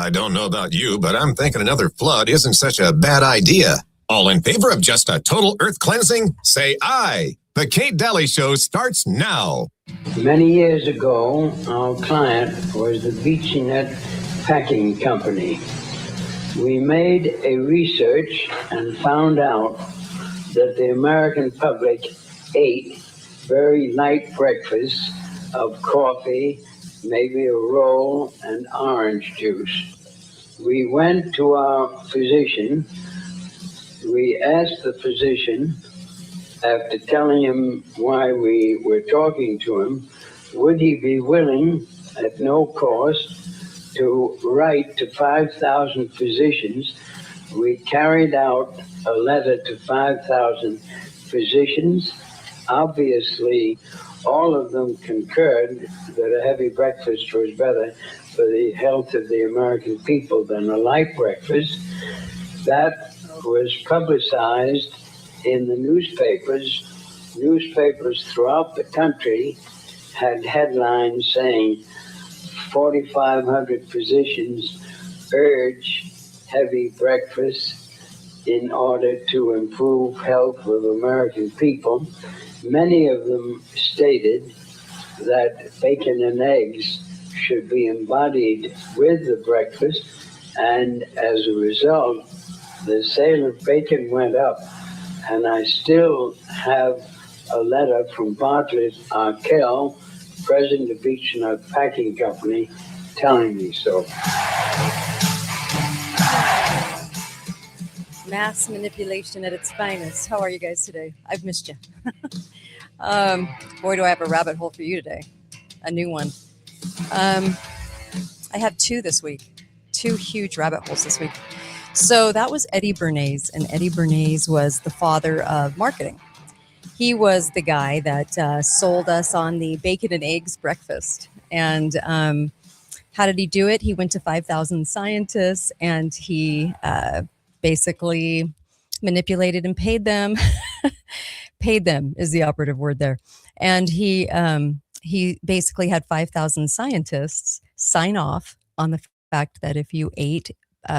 I don't know about you, but I'm thinking another flood isn't such a bad idea. All in favor of just a total earth cleansing? Say aye. The Kate Daly Show starts now. Many years ago, our client was the BeachNet Packing Company. We made a research and found out that the American public ate very light breakfasts of coffee, maybe a roll, and orange juice. We went to our physician. We asked the physician, after telling him why we were talking to him, would he be willing, at no cost, to write to 5,000 physicians. We carried out a letter to 5,000 physicians. Obviously, all of them concurred that a heavy breakfast was better for the health of the American people than a light breakfast. That was publicized in the newspapers. Newspapers throughout the country had headlines saying 4,500 physicians urge heavy breakfast in order to improve health of American people. Many of them stated that bacon and eggs should be embodied with the breakfast, and as a result, the sale of bacon went up. And I still have a letter from Bartlett Arkell, president of BeachNet Packing Company, telling me so. Mass manipulation at its finest. How are you guys today? I've missed you. Boy, do I have a rabbit hole for you today. A new one. I have two this week. Two huge rabbit holes this week. So that was Eddie Bernays, and Eddie Bernays was the father of marketing. He was the guy that sold us on the bacon and eggs breakfast. And how did he do it? He went to 5,000 scientists, and he basically manipulated and paid them. Paid them is the operative word there. And he basically had 5,000 scientists sign off on the fact that if you ate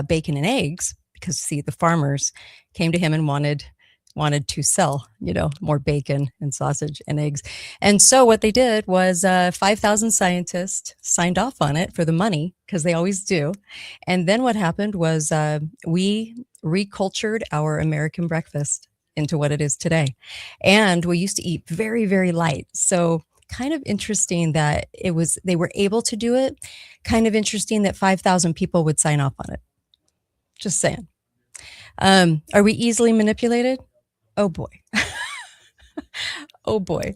bacon and eggs, because see, the farmers came to him and wanted to sell, more bacon and sausage and eggs. And so what they did was 5,000 scientists signed off on it for the money, because they always do. And then what happened was we recultured our American breakfast into what it is today. And we used to eat very, very light. So kind of interesting that they were able to do it. Kind of interesting that 5,000 people would sign off on it. Just saying. Are we easily manipulated? Oh boy. Oh boy.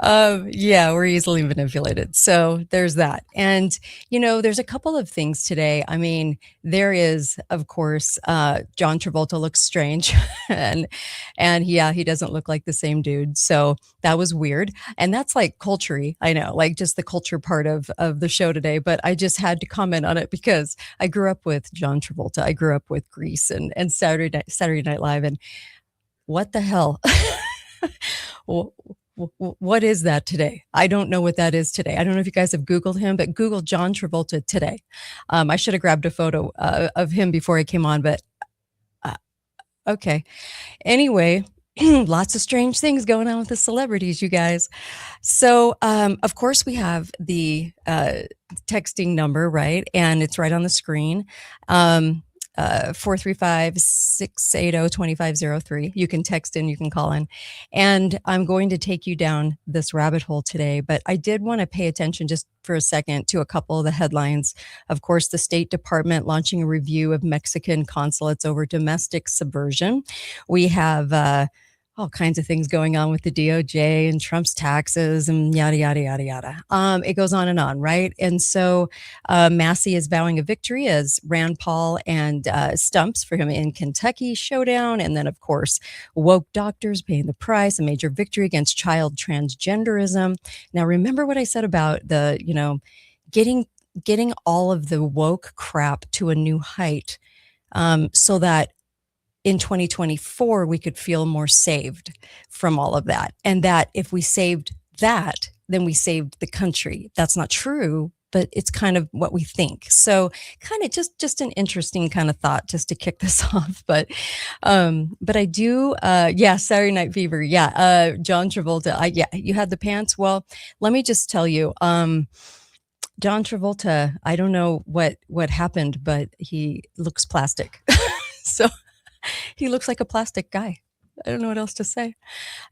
Yeah, we're easily manipulated. So there's that. And, there's a couple of things today. I mean, there is, of course, John Travolta looks strange and yeah, he doesn't look like the same dude. So that was weird. And that's like culture-y. I know, like just the culture part of the show today, but I just had to comment on it because I grew up with John Travolta. I grew up with Grease and Saturday Night Live, and what the hell? What is that today? I don't know what that is today. I don't know if you guys have Googled him, but Google John Travolta today. I should have grabbed a photo of him before I came on, but okay. Anyway, lots of strange things going on with the celebrities, you guys. So, of course, we have the texting number, right? And it's right on the screen. 435-680-2503. You can text in, you can call in. And I'm going to take you down this rabbit hole today, but I did want to pay attention just for a second to a couple of the headlines. Of course, the State Department launching a review of Mexican consulates over domestic subversion. We have all kinds of things going on with the DOJ and Trump's taxes and yada, yada, yada, yada. It goes on and on, right? And so Massey is vowing a victory as Rand Paul and stumps for him in Kentucky showdown. And then, of course, woke doctors paying the price, a major victory against child transgenderism. Now, remember what I said about the, getting all of the woke crap to a new height so that in 2024, we could feel more saved from all of that. And that if we saved that, then we saved the country. That's not true but it's kind of what we think. So kind of just an interesting kind of thought just to kick this off. But I do, yeah, Saturday Night Fever. Yeah. John Travolta. Yeah, you had the pants. Well, let me just tell you, John Travolta, I don't know what happened, but he looks plastic. So he looks like a plastic guy. I don't know what else to say.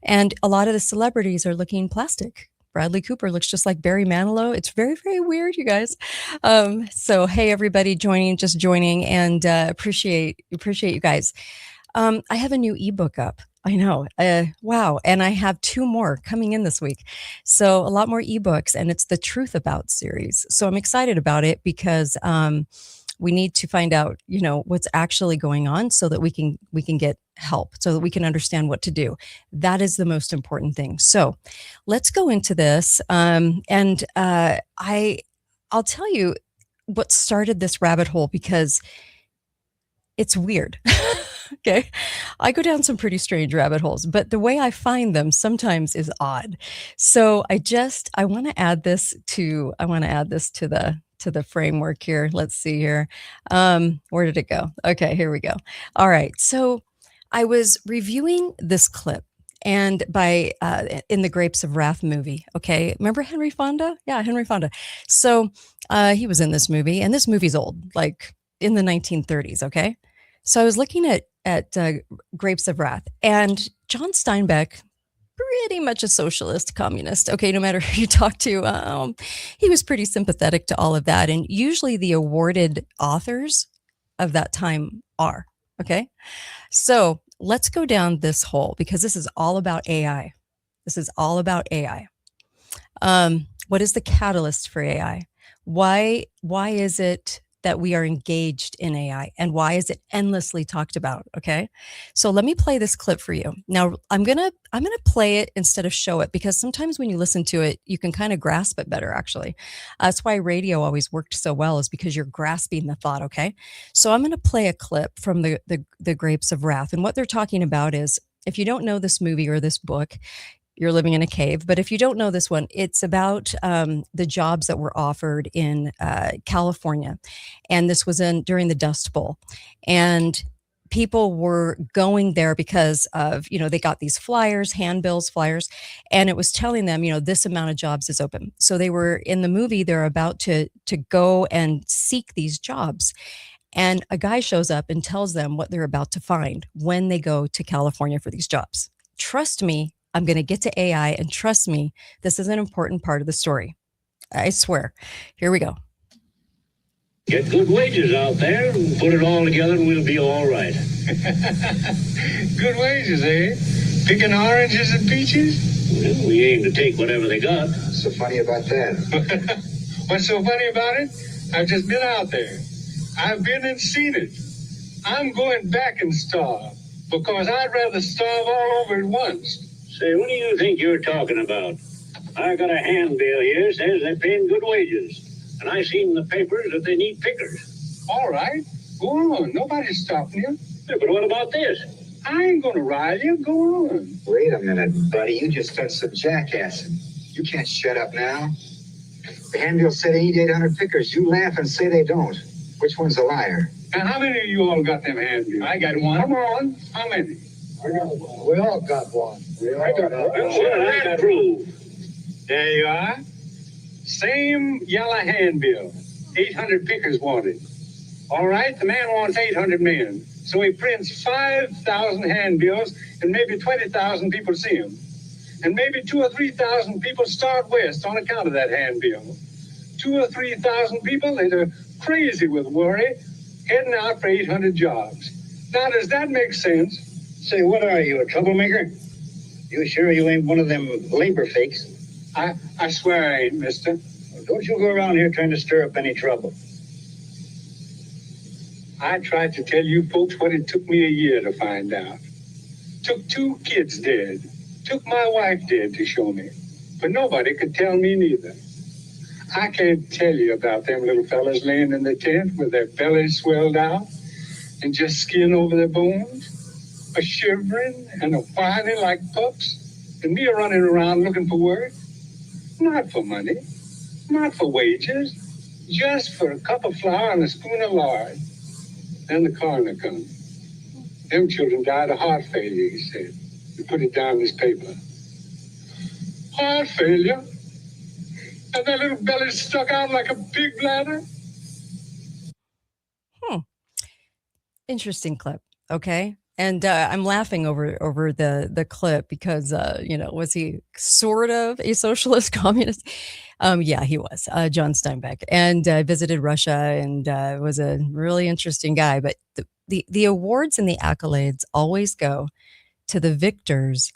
And a lot of the celebrities are looking plastic. Bradley Cooper looks just like Barry Manilow. It's very, very weird, you guys. So hey, everybody just joining, and appreciate you guys. I have a new ebook up. I know. Wow. And I have 2 more coming in this week. So a lot more ebooks, and it's the Truth About series. So I'm excited about it because we need to find out, what's actually going on so that we can get help, so that we can understand what to do. That is the most important thing. So let's go into this. And I'll tell you what started this rabbit hole, because it's weird. Okay. I go down some pretty strange rabbit holes, but the way I find them sometimes is odd. So I want to add this to the framework here. Let's see here. Where did it go? Okay, here we go. All right. So I was reviewing this clip, and by in the Grapes of Wrath movie. Okay. Remember Henry Fonda? Yeah, Henry Fonda. So he was in this movie, and this movie's old, like in the 1930s. Okay. So I was looking at Grapes of Wrath, and John Steinbeck, pretty much a socialist, communist. Okay, no matter who you talk to, he was pretty sympathetic to all of that. And usually the awarded authors of that time are. Okay, so let's go down this hole, because this is all about AI. This is all about AI. What is the catalyst for AI? Why is it that we are engaged in AI, and why is it endlessly talked about? Okay. So let me play this clip for you. Now I'm going to play it instead of show it, because sometimes when you listen to it, you can kind of grasp it better, actually. That's why radio always worked so well, is because you're grasping the thought. Okay. So I'm going to play a clip from the Grapes of Wrath. And what they're talking about is, if you don't know this movie or this book, you're living in a cave. But if you don't know this one, it's about the jobs that were offered in California. And this was during the Dust Bowl. And people were going there because of, they got these flyers, handbills, flyers, and it was telling them, this amount of jobs is open. So they were in the movie, they're about to go and seek these jobs. And a guy shows up and tells them what they're about to find when they go to California for these jobs. Trust me, I'm going to get to AI, and trust me, this is an important part of the story. I swear. Here we go. Get good wages out there and put it all together and we'll be all right. Good wages, eh? Picking oranges and peaches? Well, we aim to take whatever they got. What's so funny about that? What's so funny about it? I've just been out there. I've been and seen it. I'm going back and starve, because I'd rather starve all over at once. Say, what do you think you're talking about? I got a handbill here, says they're paying good wages. And I seen in the papers that they need pickers. All right, go on. Nobody's stopping you. Yeah, but what about this? I ain't gonna rile you. Go on. Wait a minute, buddy. You just done some jackassing. You can't shut up now. The handbill said they need 800 pickers. You laugh and say they don't. Which one's a liar? Now, how many of you all got them handbills? I got one. Come on. How many? I got one. We all got one. I got one. Well, that prove? There you are. Same yellow handbill. 800 pickers wanted. All right, the man wants 800 men. So he prints 5,000 handbills, and maybe 20,000 people see him. And maybe 2,000 or 3,000 people start west on account of that handbill. 2,000 or 3,000 people that are crazy with worry, heading out for 800 jobs. Now, does that make sense? Say, what are you, a troublemaker? You sure you ain't one of them labor fakes? I swear I ain't, mister. Well, don't you go around here trying to stir up any trouble. I tried to tell you folks what it took me a year to find out. Took 2 kids dead. Took my wife dead to show me. But nobody could tell me neither. I can't tell you about them little fellas laying in the tent with their bellies swelled out and just skin over their bones, a shivering and a whining like pups, and me a running around looking for work. Not for money, not for wages, just for a cup of flour and a spoon of lard. Then the coroner come. Them children died of heart failure, he said. He put it down in his paper. Heart failure? And that little belly stuck out like a pig bladder? Interesting clip. Okay. And I'm laughing over the clip because was he sort of a socialist communist? Yeah, he was John Steinbeck, and visited Russia and was a really interesting guy. But the awards and the accolades always go to the victors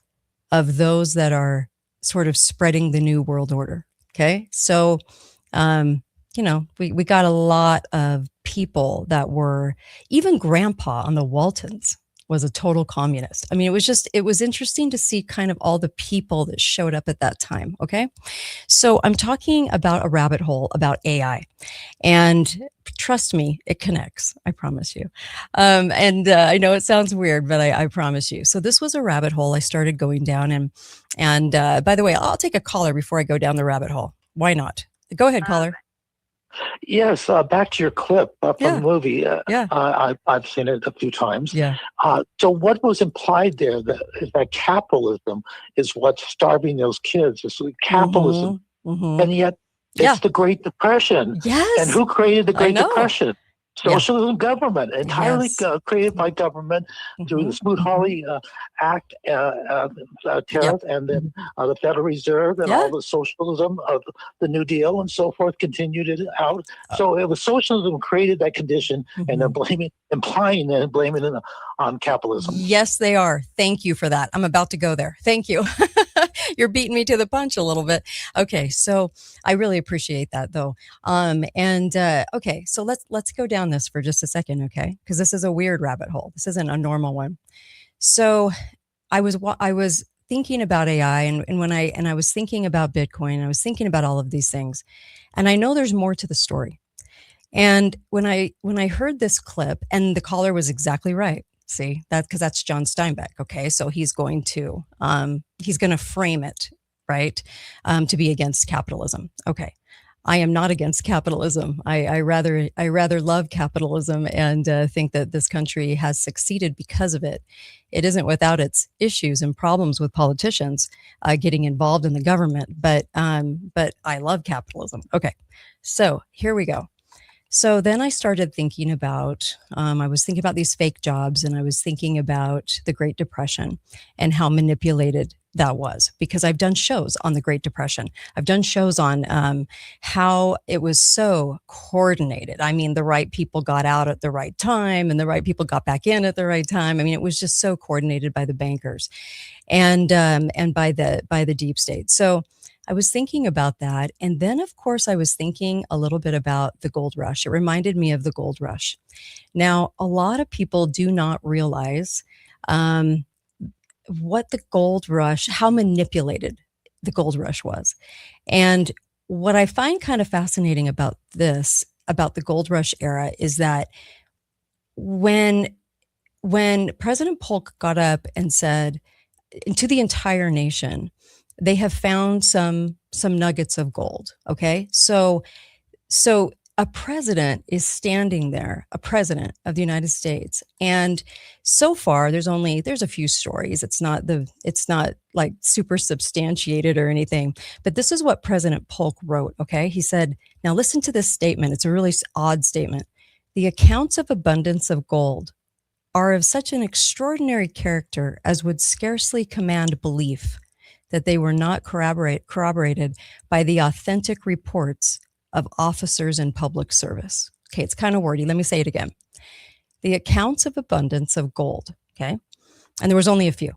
of those that are sort of spreading the new world order. Okay, so we got a lot of people that were, even Grandpa on the Waltons was a total communist. I mean, it was interesting to see kind of all the people that showed up at that time. Okay. So I'm talking about a rabbit hole about AI, and trust me, it connects. I promise you. I know it sounds weird, but I promise you. So this was a rabbit hole I started going down, and by the way, I'll take a caller before I go down the rabbit hole. Why not? Go ahead, caller. Yes, back to your clip from Yeah. the movie. Yeah. I've seen it a few times. Yeah. So what was implied there is that capitalism is what's starving those kids. It's capitalism. Mhm. And yet it's the Great Depression. Yes. And who created the Great know. Depression? Socialism government, entirely Yes. Created by government through the Smoot-Hawley Act tariff, and then the Federal Reserve and all the socialism of the New Deal and so forth continued it out. So it was socialism created that condition, and they're implying and blaming it on capitalism. Yes, they are. Thank you for that. I'm about to go there. Thank you. You're beating me to the punch a little bit. Okay, so I really appreciate that, though. Okay, so let's go down this for just a second, okay? Because this is a weird rabbit hole. This isn't a normal one. So I was thinking about AI, and I was thinking about Bitcoin, and I was thinking about all of these things, and I know there's more to the story. And when I heard this clip, and the caller was exactly right. See that, because that's John Steinbeck. Okay, so he's going to frame it right to be against capitalism. Okay, I am not against capitalism. I rather love capitalism and think that this country has succeeded because of it. It isn't without its issues and problems with politicians getting involved in the government, but I love capitalism. Okay, so here we go. So then I started thinking about, I was thinking about these fake jobs, and I was thinking about the Great Depression and how manipulated that was, because I've done shows on the Great Depression. I've done shows on how it was so coordinated. I mean, the right people got out at the right time and the right people got back in at the right time. I mean, it was just so coordinated by the bankers and by the deep state. So I was thinking about that. And then, of course, I was thinking a little bit about the gold rush. It reminded me of the gold rush. Now, a lot of people do not realize what the gold rush, how manipulated the gold rush was. And what I find kind of fascinating about the gold rush era, is that when President Polk got up and said to the entire nation, they have found some nuggets of gold. Okay. So a president is standing there, a president of the United States. And so far there's a few stories. It's not like super substantiated or anything, but this is what President Polk wrote. Okay. He said, now listen to this statement. It's a really odd statement. The accounts of abundance of gold are of such an extraordinary character as would scarcely command belief that they were not corroborated by the authentic reports of officers in public service. Okay, it's kind of wordy. Let me say it again. The accounts of abundance of gold, okay, and there was only a few,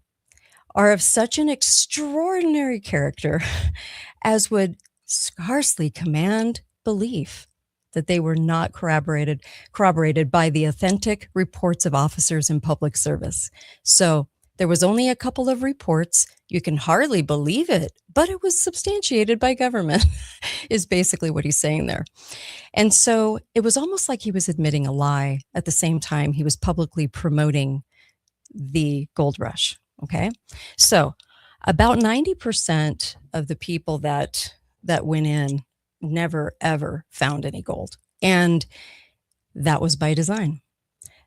are of such an extraordinary character as would scarcely command belief that they were not corroborated by the authentic reports of officers in public service. So there was only a couple of reports. You can hardly believe it, but it was substantiated by government, is basically what he's saying there. And so it was almost like he was admitting a lie at the same time he was publicly promoting the gold rush. Okay. So about 90% of the people that went in never, ever found any gold. And that was by design.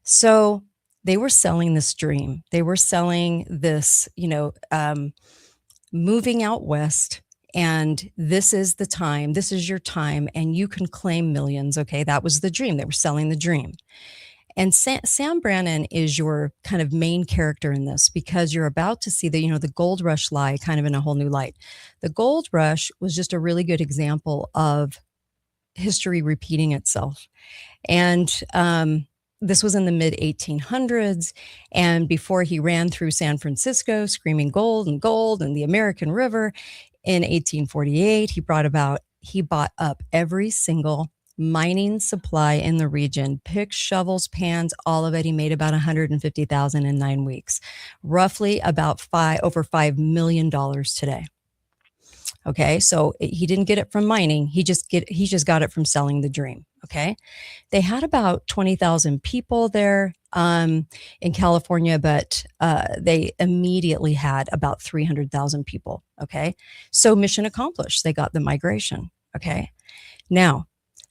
So they were selling this dream. They were selling this, moving out west. And this is the time, this is your time, and you can claim millions. Okay. That was the dream. They were selling the dream. And Sam Brannan is your kind of main character in this, because you're about to see the gold rush lie kind of in a whole new light. The gold rush was just a really good example of history repeating itself. And this was in the mid 1800s. And before he ran through San Francisco screaming gold and the American River in 1848, he bought up every single mining supply in the region, picks, shovels, pans, all of it. He made about $150,000 in 9 weeks, roughly about over $5 million today. Okay, so he didn't get it from mining. He just got it from selling the dream. Okay, they had about 20,000 people there in California, but they immediately had about 300,000 people. Okay, so mission accomplished. They got the migration. Okay, now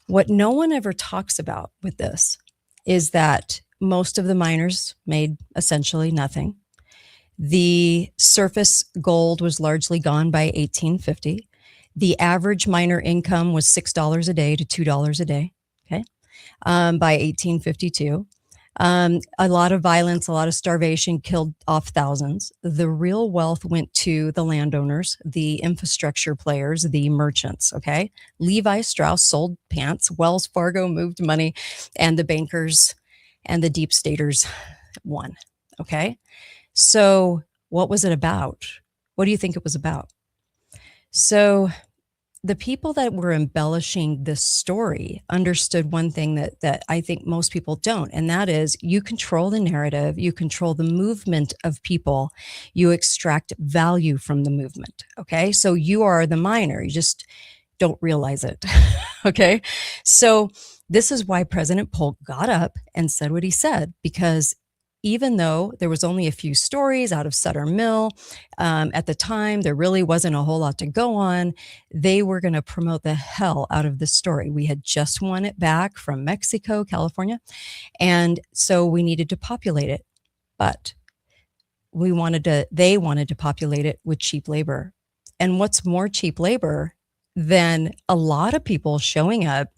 what no one ever talks about with this is that most of the miners made essentially nothing. The surface gold was largely gone by 1850. The average miner income was $6 a day to $2 a day. Okay. By 1852. A lot of violence, a lot of starvation killed off thousands. The real wealth went to the landowners, the infrastructure players, the merchants. Okay. Levi Strauss sold pants. Wells Fargo moved money, and the bankers and the deep staters won. Okay. So what was it about? What do you think it was about? So the people that were embellishing this story understood one thing that I think most people don't, and that is you control the narrative, you control the movement of people, you extract value from the movement. Okay, so you are the miner, you just don't realize it. Okay, so this is why President Polk got up and said what he said, because even though there was only a few stories out of Sutter Mill at the time, there really wasn't a whole lot to go on. They were going to promote the hell out of this story. We had just won it back from Mexico, California, and so we needed to populate it. But they wanted to populate it with cheap labor. And what's more cheap labor than a lot of people showing up,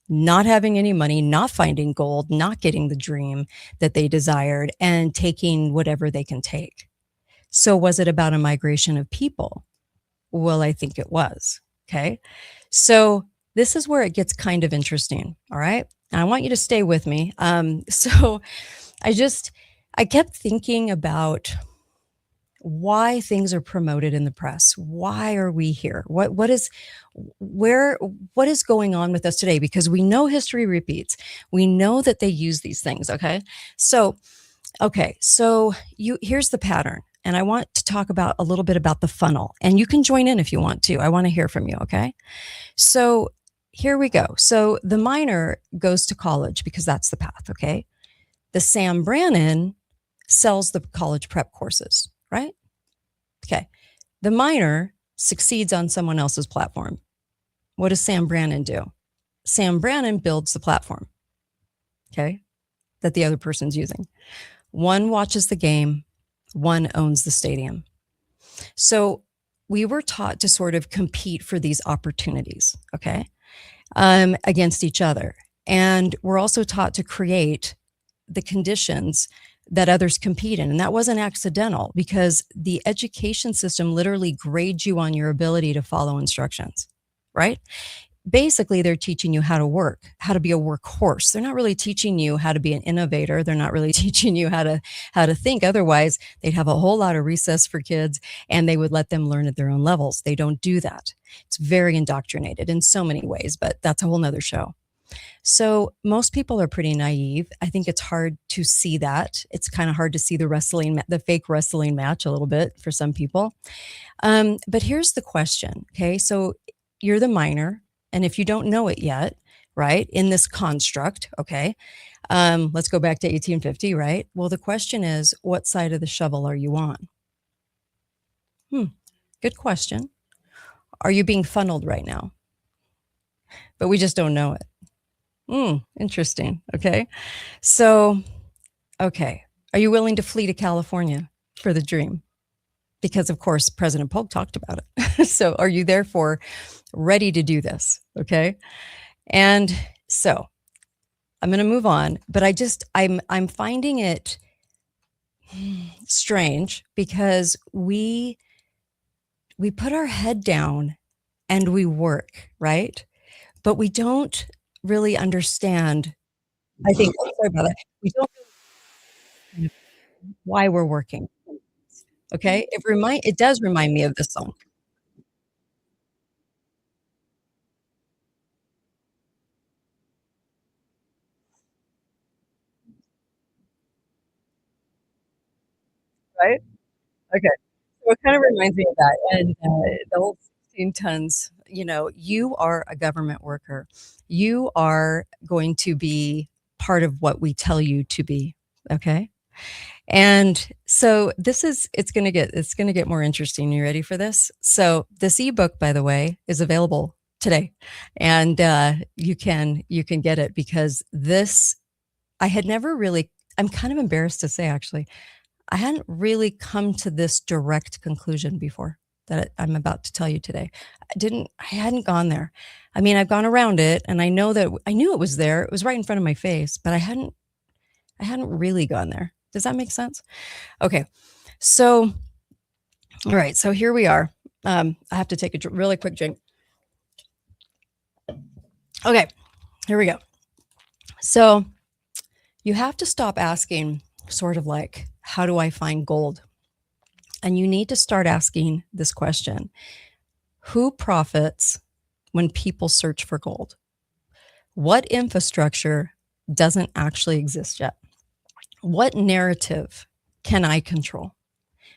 not having any money, not finding gold, not getting the dream that they desired, and taking whatever they can take. So was it about a migration of people? Well, I think it was. Okay. So this is where it gets kind of interesting. All right. And I want you to stay with me. So I kept thinking about why things are promoted in the press. Why are we here? What is going on with us today? Because we know history repeats. We know that they use these things. Okay. So here's the pattern. And I want to talk about a little bit about the funnel, and you can join in if you want to. I want to hear from you. Okay. So here we go. So the miner goes to college because that's the path. Okay. The Sam Brannan sells the college prep courses. Right? Okay. The miner succeeds on someone else's platform. What does Sam Brannan do? Sam Brannan builds the platform, okay, that the other person's using. One watches the game, one owns the stadium. So we were taught to sort of compete for these opportunities, okay, against each other. And we're also taught to create the conditions that others compete in. And that wasn't accidental, because the education system literally grades you on your ability to follow instructions, right? Basically, they're teaching you how to work, how to be a workhorse. They're not really teaching you how to be an innovator. They're not really teaching you how to think. Otherwise, they'd have a whole lot of recess for kids and they would let them learn at their own levels. They don't do that. It's very indoctrinated in so many ways, but that's a whole nother show. So most people are pretty naive. I think it's hard to see that. It's kind of hard to see the fake wrestling match a little bit for some people. But here's the question. Okay. So you're the miner. And if you don't know it yet, right, in this construct, okay, let's go back to 1850, right? Well, the question is, what side of the shovel are you on? Good question. Are you being funneled right now? but we just don't know it. Interesting. Okay. So, okay. Are you willing to flee to California for the dream? Because, of course, President Polk talked about it. So are you therefore ready to do this? Okay. And so I'm going to move on, but I'm finding it strange because we put our head down and we work, right? But we don't really understand. I think, sorry about that. We don't really understand why we're working. Okay. It does remind me of this song. Right? Okay. So it kind of reminds me of that. And the whole 16 tons, you are a government worker. You are going to be part of what we tell you to be. Okay. And so it's going to get more interesting. You ready for this? So this ebook, by the way, is available today, and you can get it because I had never really. I'm kind of embarrassed to say, actually, I hadn't really come to this direct conclusion before that I'm about to tell you today. I hadn't gone there. I mean, I've gone around it, and I knew it was there. It was right in front of my face, but I hadn't really gone there. Does that make sense? Okay. So, all right. So here we are. I have to take a really quick drink. Okay. Here we go. So you have to stop asking sort of like, how do I find gold? And you need to start asking this question: who profits when people search for gold? What infrastructure doesn't actually exist yet? What narrative can I control?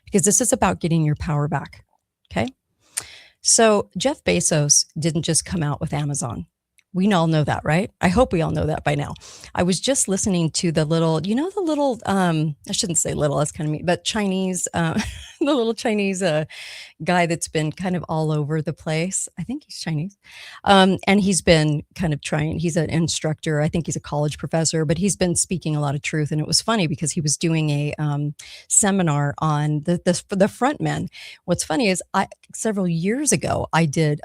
Because this is about getting your power back. Okay. So Jeff Bezos didn't just come out with Amazon. We all know that, right? I hope we all know that by now. I was just listening to the little, I shouldn't say little, that's kind of mean, but Chinese, the little Chinese guy that's been kind of all over the place. I think he's Chinese. And he's been kind of he's an instructor. I think he's a college professor, but he's been speaking a lot of truth. And it was funny because he was doing a seminar on the front men. What's funny is several years ago, I did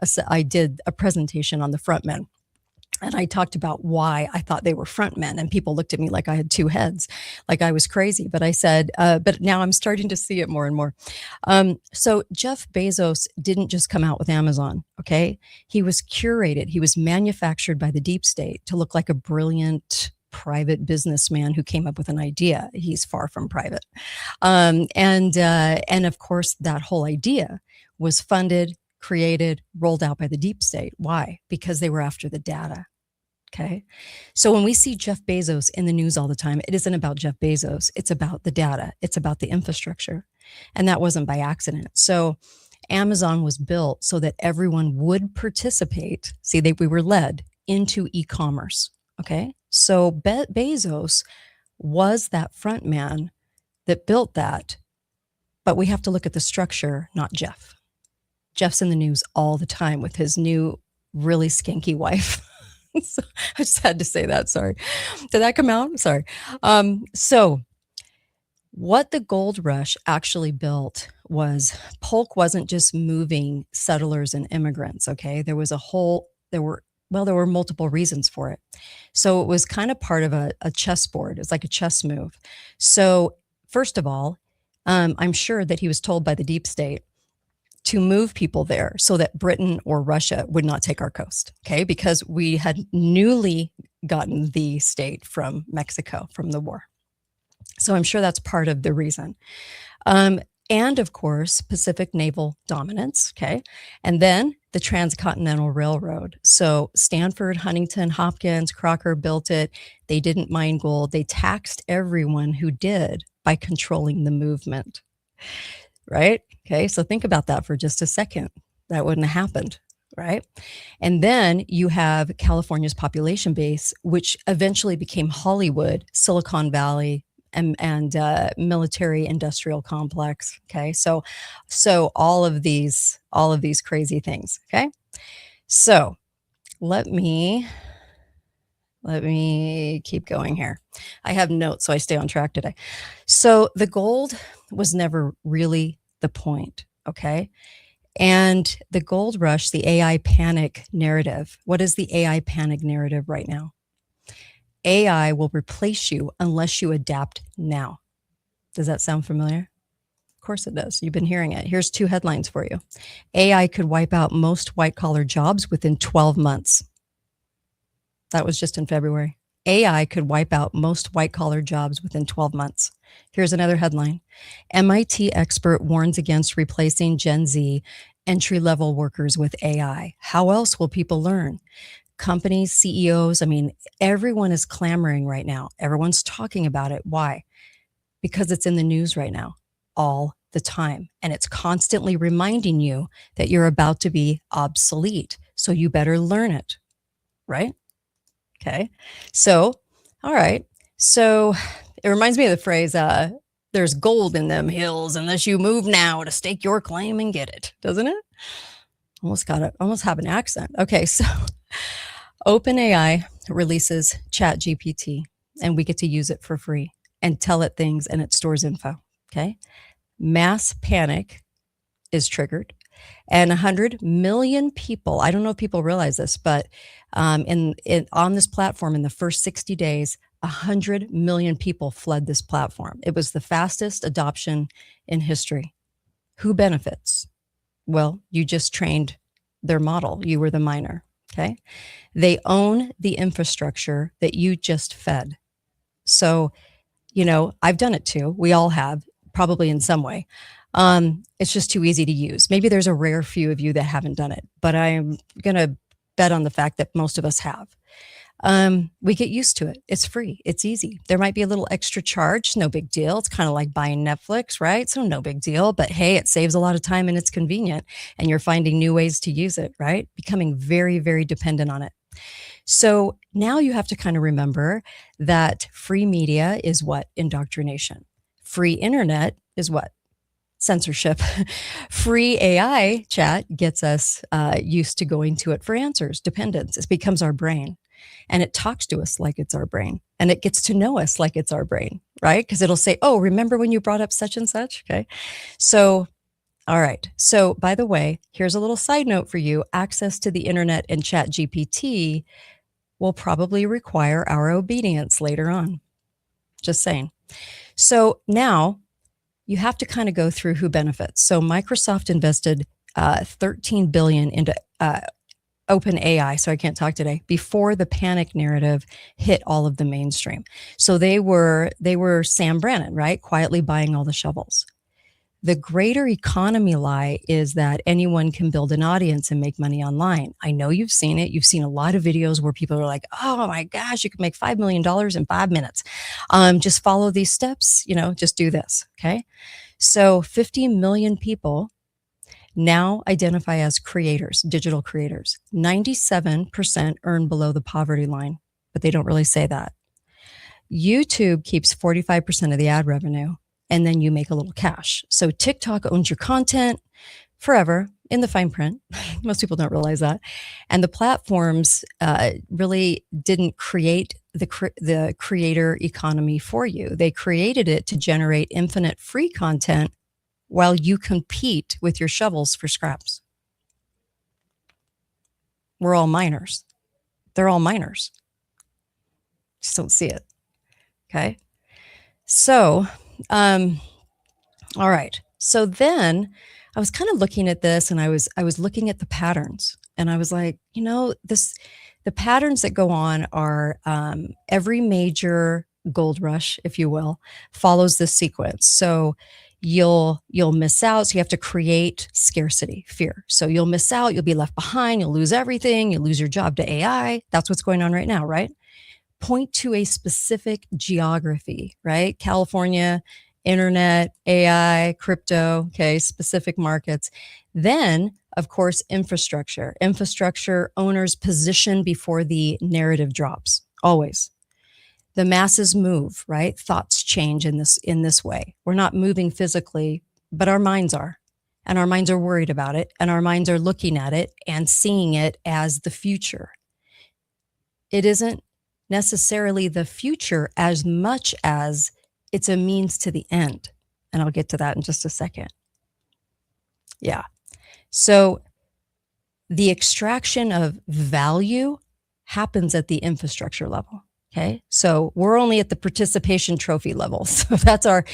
a presentation on the front men. And I talked about why I thought they were front men, and people looked at me like I had two heads, like I was crazy. But I said, but now I'm starting to see it more and more. So Jeff Bezos didn't just come out with Amazon, okay? He was curated. He was manufactured by the deep state to look like a brilliant private businessman who came up with an idea. He's far from private. And of course, that whole idea was funded, created, rolled out by the deep state. Why? Because they were after the data. Okay. So when we see Jeff Bezos in the news all the time, it isn't about Jeff Bezos. It's about the data. It's about the infrastructure. And that wasn't by accident. So Amazon was built so that everyone would participate. See, we were led into e-commerce. Okay. So Bezos was that front man that built that. But we have to look at the structure, not Jeff. Jeff's in the news all the time with his new, really skanky wife. So I just had to say that. Sorry. Did that come out? Sorry. So what the gold rush actually built was Polk wasn't just moving settlers and immigrants. Okay. There were multiple reasons for it. So it was kind of part of a chessboard. It's like a chess move. So first of all, I'm sure that he was told by the deep state to move people there so that Britain or Russia would not take our coast, okay? Because we had newly gotten the state from Mexico from the war. So I'm sure that's part of the reason. And of course, Pacific naval dominance, okay? And then the Transcontinental Railroad. So Stanford, Huntington, Hopkins, Crocker built it. They didn't mine gold. They taxed everyone who did by controlling the movement, right? Okay, so think about that for just a second. That wouldn't have happened, right? And then you have California's population base, which eventually became Hollywood, Silicon Valley, and military industrial complex. Okay, so all of these crazy things. Okay, so let me keep going here. I have notes, so I stay on track today. So the gold was never really the point, okay? And the gold rush, the AI panic narrative. What is the AI panic narrative right now? AI will replace you unless you adapt now. Does that sound familiar? Of course it does. You've been hearing it. Here's 2 headlines for you. AI could wipe out most white-collar jobs within 12 months. That was just in February. AI could wipe out most white-collar jobs within 12 months. Here's another headline. MIT expert warns against replacing Gen Z entry-level workers with AI. How else will people learn? Companies, CEOs, everyone is clamoring right now. Everyone's talking about it. Why? Because it's in the news right now, all the time. And it's constantly reminding you that you're about to be obsolete. So you better learn it, right? Okay. So, all right. So it reminds me of the phrase, there's gold in them hills unless you move now to stake your claim and get it, doesn't it? Almost have an accent. Okay. So OpenAI releases ChatGPT and we get to use it for free and tell it things and it stores info. Okay. Mass panic is triggered. And 100 million people, I don't know if people realize this, but on this platform in the first 60 days, 100 million people fled this platform. It was the fastest adoption in history. Who benefits? Well, you just trained their model. You were the miner, okay? They own the infrastructure that you just fed. So, I've done it too. We all have, probably in some way. It's just too easy to use. Maybe there's a rare few of you that haven't done it, but I'm going to bet on the fact that most of us have. We get used to it. It's free. It's easy. There might be a little extra charge. No big deal. It's kind of like buying Netflix, right? So no big deal, but hey, it saves a lot of time and it's convenient and you're finding new ways to use it, right? Becoming very, very dependent on it. So now you have to kind of remember that free media is what? Indoctrination. Free internet is what? Censorship. Free AI chat gets us used to going to it for answers, dependence. It becomes our brain and it talks to us like it's our brain and it gets to know us like it's our brain, right? Because it'll say, oh, remember when you brought up such and such? Okay. So, all right. So by the way, here's a little side note for you. Access to the internet and Chat GPT will probably require our obedience later on. Just saying. So now you have to kind of go through who benefits. So Microsoft invested $13 billion into OpenAI, so I can't talk today, before the panic narrative hit all of the mainstream. So they were Sam Brannan, right? Quietly buying all the shovels. The greater economy lie is that anyone can build an audience and make money online. I know you've seen it. You've seen a lot of videos where people are like, oh my gosh, you can make $5 million in 5 minutes. Just follow these steps, just do this. Okay. So 50 million people now identify as creators, digital creators. 97% earn below the poverty line, but they don't really say that. YouTube keeps 45% of the ad revenue, and then you make a little cash. So TikTok owns your content forever in the fine print. Most people don't realize that. And the platforms really didn't create the creator economy for you. They created it to generate infinite free content while you compete with your shovels for scraps. We're all miners. They're all miners. Just don't see it. Okay. So, all right. So then I was kind of looking at this and I was looking at the patterns and I was like, the patterns that go on are every major gold rush, if you will, follows this sequence. So you'll miss out. So you have to create scarcity, fear. So you'll miss out, you'll be left behind, you'll lose everything, you'll lose your job to AI. That's what's going on right now, right? Point to a specific geography, right? California, internet, AI, crypto, okay, specific markets. Then, of course, infrastructure owners position before the narrative drops, always. The masses move, right? Thoughts change in this way. We're not moving physically, but our minds are. And our minds are worried about it. And our minds are looking at it and seeing it as the future. It isn't necessarily the future as much as it's a means to the end. And I'll get to that in just a second. Yeah. So the extraction of value happens at the infrastructure level. Okay. So we're only at the participation trophy level. So that's our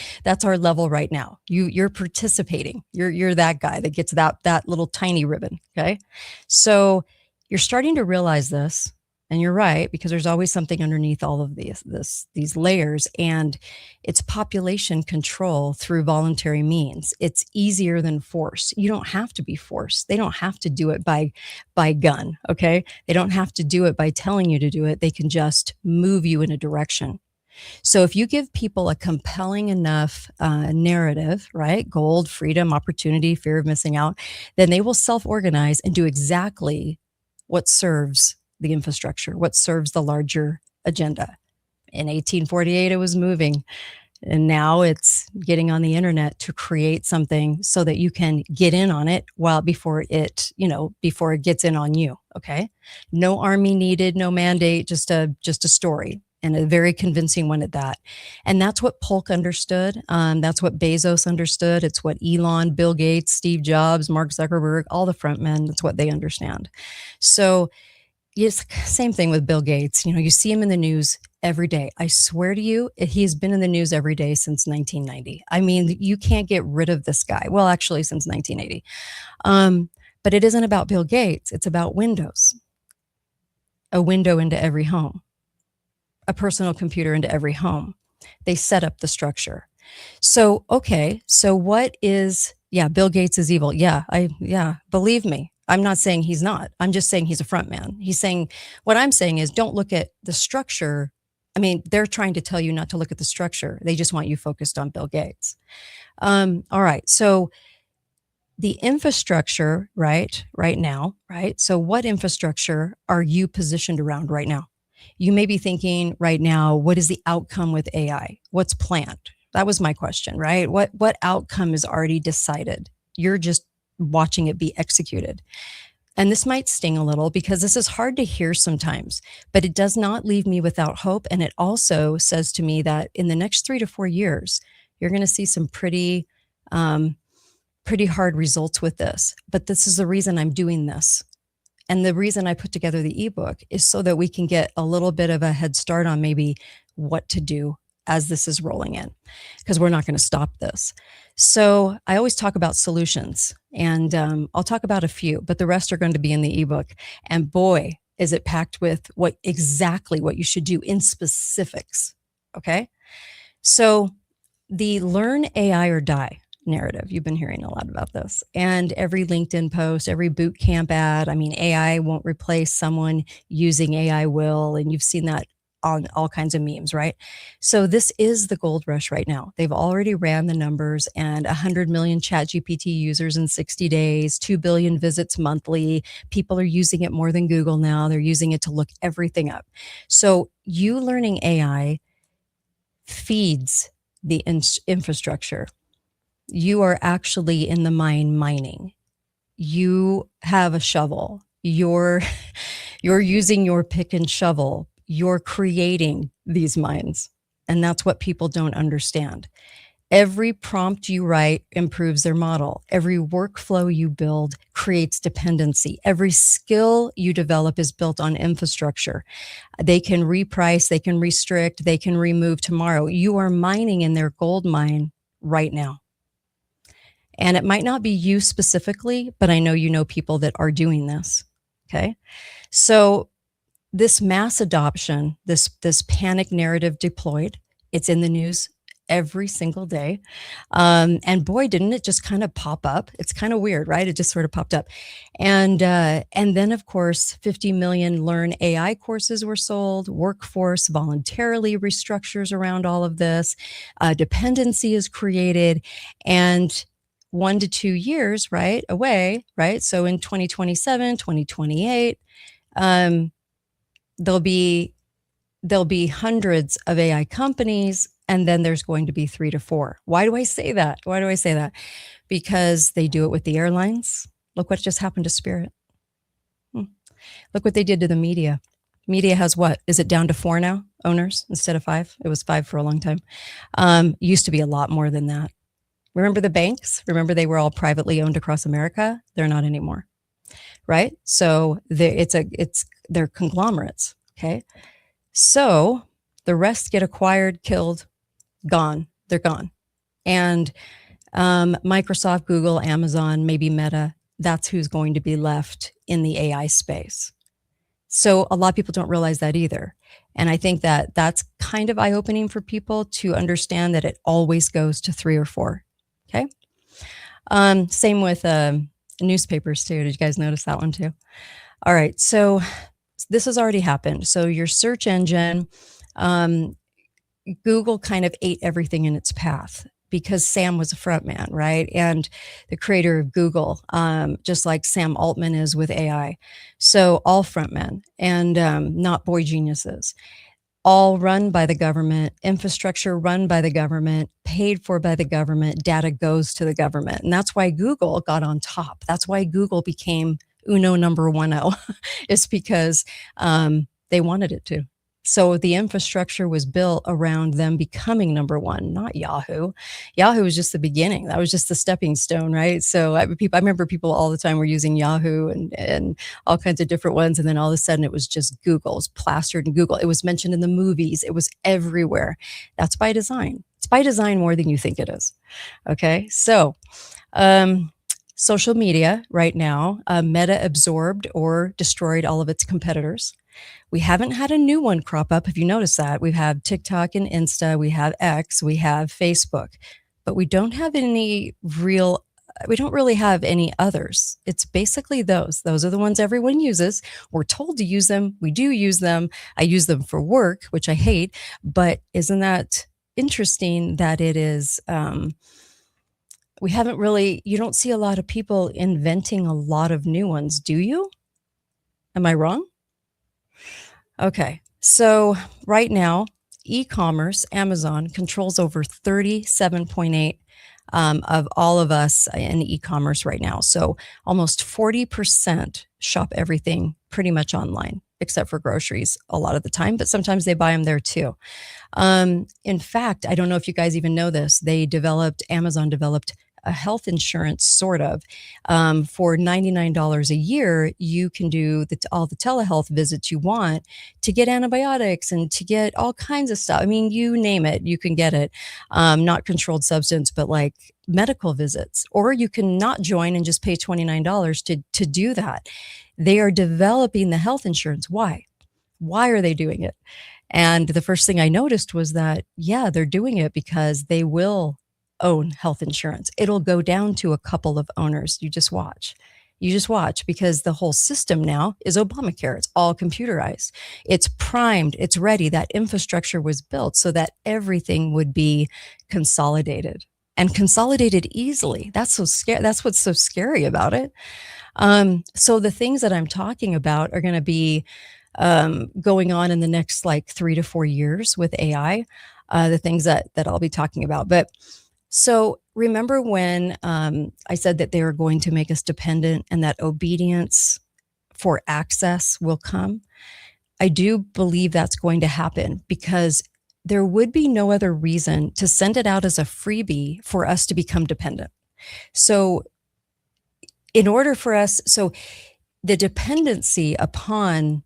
level right now. You're participating. You're that guy that gets that little tiny ribbon. Okay. So you're starting to realize this, and you're right, because there's always something underneath all of these layers, and it's population control through voluntary means. It's easier than force. You don't have to be forced. They don't have to do it by gun. Okay. They don't have to do it by telling you to do it. They can just move you in a direction. So if you give people a compelling enough narrative, right? Gold, freedom, opportunity, fear of missing out, then they will self-organize and do exactly what serves the infrastructure, what serves the larger agenda. In 1848, it was moving. And now it's getting on the internet to create something so that you can get in on it before it gets in on you. Okay. No army needed, no mandate, just a story, and a very convincing one at that. And that's what Polk understood. That's what Bezos understood. It's what Elon, Bill Gates, Steve Jobs, Mark Zuckerberg, all the front men, that's what they understand. So it's same thing with Bill Gates. You see him in the news every day. I swear to you, he's been in the news every day since 1990. I mean, you can't get rid of this guy. Well, actually, since 1980. But it isn't about Bill Gates. It's about Windows. A window into every home. A personal computer into every home. They set up the structure. So, okay. So what is, Bill Gates is evil. Believe me. I'm not saying he's not. I'm just saying he's a front man. What I'm saying is, don't look at the structure. I mean, they're trying to tell you not to look at the structure. They just want you focused on Bill Gates. All right. So the infrastructure, right now, right? So what infrastructure are you positioned around right now? You may be thinking right now, what is the outcome with AI? What's planned? That was my question, right? What outcome is already decided? You're just watching it be executed. And this might sting a little because this is hard to hear sometimes, but it does not leave me without hope. And it also says to me that in the next 3 to 4 years, you're going to see some pretty hard results with this. But this is the reason I'm doing this. And the reason I put together the ebook is so that we can get a little bit of a head start on maybe what to do as this is rolling in, because we're not going to stop this. So I always talk about solutions, and I'll talk about a few, but the rest are going to be in the ebook. And boy, is it packed with exactly what you should do in specifics. Okay. So the learn AI or die narrative, you've been hearing a lot about this, and every LinkedIn post, every boot camp ad. I mean, AI won't replace someone, using AI will. And you've seen that on all kinds of memes, right? So this is the gold rush right now. They've already ran the numbers, and 100 million ChatGPT users in 60 days, 2 billion visits monthly. People are using it more than Google now. They're using it to look everything up. So you learning AI feeds the infrastructure. You are actually in the mine mining. You have a shovel. You're using your pick and shovel. You're creating these mines. And that's what people don't understand. Every prompt you write improves their model. Every workflow you build creates dependency. Every skill you develop is built on infrastructure. They can reprice, they can restrict, they can remove tomorrow. You are mining in their gold mine right now. And it might not be you specifically, but I know you know people that are doing this. Okay. So this mass adoption, this panic narrative deployed, it's in the news every single day. And boy, didn't it just kind of pop up? It's kind of weird, right? It just sort of popped up. And then of course, 50 million Learn AI courses were sold. Workforce voluntarily restructures around all of this. Dependency is created, and 1 to 2 years, right, away, right? So in 2027, 2028, there'll be hundreds of AI companies, and then there's going to be 3 to 4. Why do I say that? Because they do it with the airlines. Look what just happened to Spirit. Look what they did to the media. Media has what? Is it down to 4 now, owners, instead of 5? It was 5 for a long time. Used to be a lot more than that. Remember the banks? Remember they were all privately owned across America? They're not anymore, right? So they're conglomerates, okay? So the rest get acquired, killed, gone. They're gone. And Microsoft, Google, Amazon, maybe Meta, that's who's going to be left in the AI space. So a lot of people don't realize that either. And I think that that's kind of eye-opening for people to understand that it always goes to 3 or 4. Okay. Same with newspapers too. Did you guys notice that one too? All right. So this has already happened. So your search engine, Google kind of ate everything in its path because Sam was a front man, right? And the creator of Google, just like Sam Altman is with AI. So all front men and not boy geniuses, all run by the government, infrastructure run by the government, paid for by the government, data goes to the government. And that's why Google got on top. That's why Google became Uno number 10, is because they wanted it to. So the infrastructure was built around them becoming number 1, not Yahoo. Yahoo was just the beginning. That was just the stepping stone, right? So I remember people all the time were using Yahoo and all kinds of different ones. And then all of a sudden it was just Google. It was plastered in Google. It was mentioned in the movies. It was everywhere. That's by design. It's by design more than you think it is. Okay. So, social media right now, Meta absorbed or destroyed all of its competitors. We haven't had a new one crop up. If you notice that, we have TikTok and Insta, we have X, we have Facebook, but we don't have any we don't really have any others. It's basically those. Those are the ones everyone uses. We're told to use them. We do use them. I use them for work, which I hate, but isn't that interesting that it is, we haven't really, you don't see a lot of people inventing a lot of new ones, do you? Am I wrong? Okay, so right now, e-commerce, Amazon controls over 37.8 of all of us in e-commerce right now. So almost 40% shop everything pretty much online, except for groceries a lot of the time, but sometimes they buy them there too. In fact, I don't know if you guys even know this, Amazon developed a health insurance, sort of, for $99 a year. You can do all the telehealth visits you want to get antibiotics and to get all kinds of stuff. I mean, you name it, you can get it. Not controlled substance, but like medical visits. Or you can not join and just pay $29 to do that. They are developing the health insurance. Why? Why are they doing it? And the first thing I noticed was that, yeah, they're doing it because they will own health insurance. It'll go down to a couple of owners. You just watch. You just watch, because the whole system now is Obamacare. It's all computerized. It's primed. It's ready. That infrastructure was built so that everything would be consolidated and consolidated easily. That's so scary. That's what's so scary about it. So the things that I'm talking about are going to be going on in the next like 3 to 4 years with AI, the things that I'll be talking about. But so remember when I said that they are going to make us dependent and that obedience for access will come? I do believe that's going to happen, because there would be no other reason to send it out as a freebie for us to become dependent. So in order for us, so the dependency upon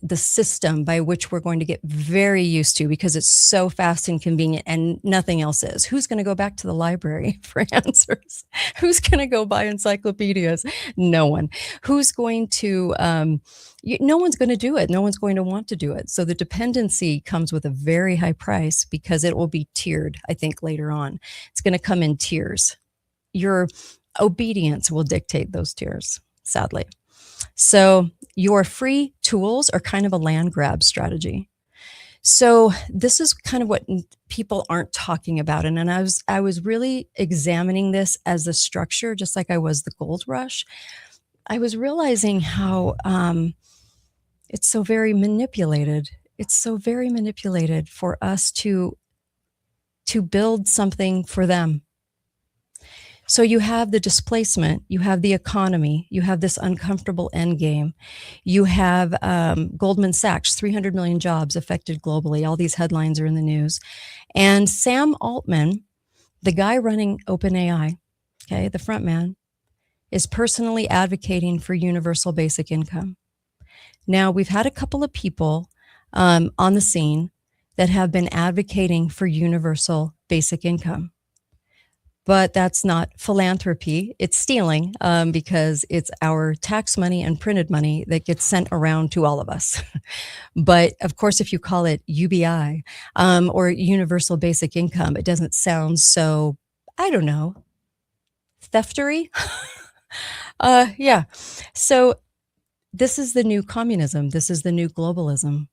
the system by which we're going to get very used to, because it's so fast and convenient and nothing else is. Who's going to go back to the library for answers? Who's going to go buy encyclopedias? No one. Who's going to, no one's going to do it. No one's going to want to do it. So the dependency comes with a very high price, because it will be tiered, I think, later on. It's going to come in tiers. Your obedience will dictate those tiers, sadly. So your free tools are kind of a land grab strategy. So this is kind of what people aren't talking about. And I was really examining this as a structure, just like I was the gold rush. I was realizing how it's so very manipulated. It's so very manipulated for us to build something for them. So you have the displacement, you have the economy, you have this uncomfortable end game. You have Goldman Sachs, 300 million jobs affected globally. All these headlines are in the news. And Sam Altman, the guy running OpenAI, okay, the front man, is personally advocating for universal basic income. Now, we've had a couple of people on the scene that have been advocating for universal basic income. But that's not philanthropy. It's stealing because it's our tax money and printed money that gets sent around to all of us. But of course, if you call it UBI or universal basic income, it doesn't sound so, I don't know, theftery. Yeah. So this is the new communism. This is the new globalism.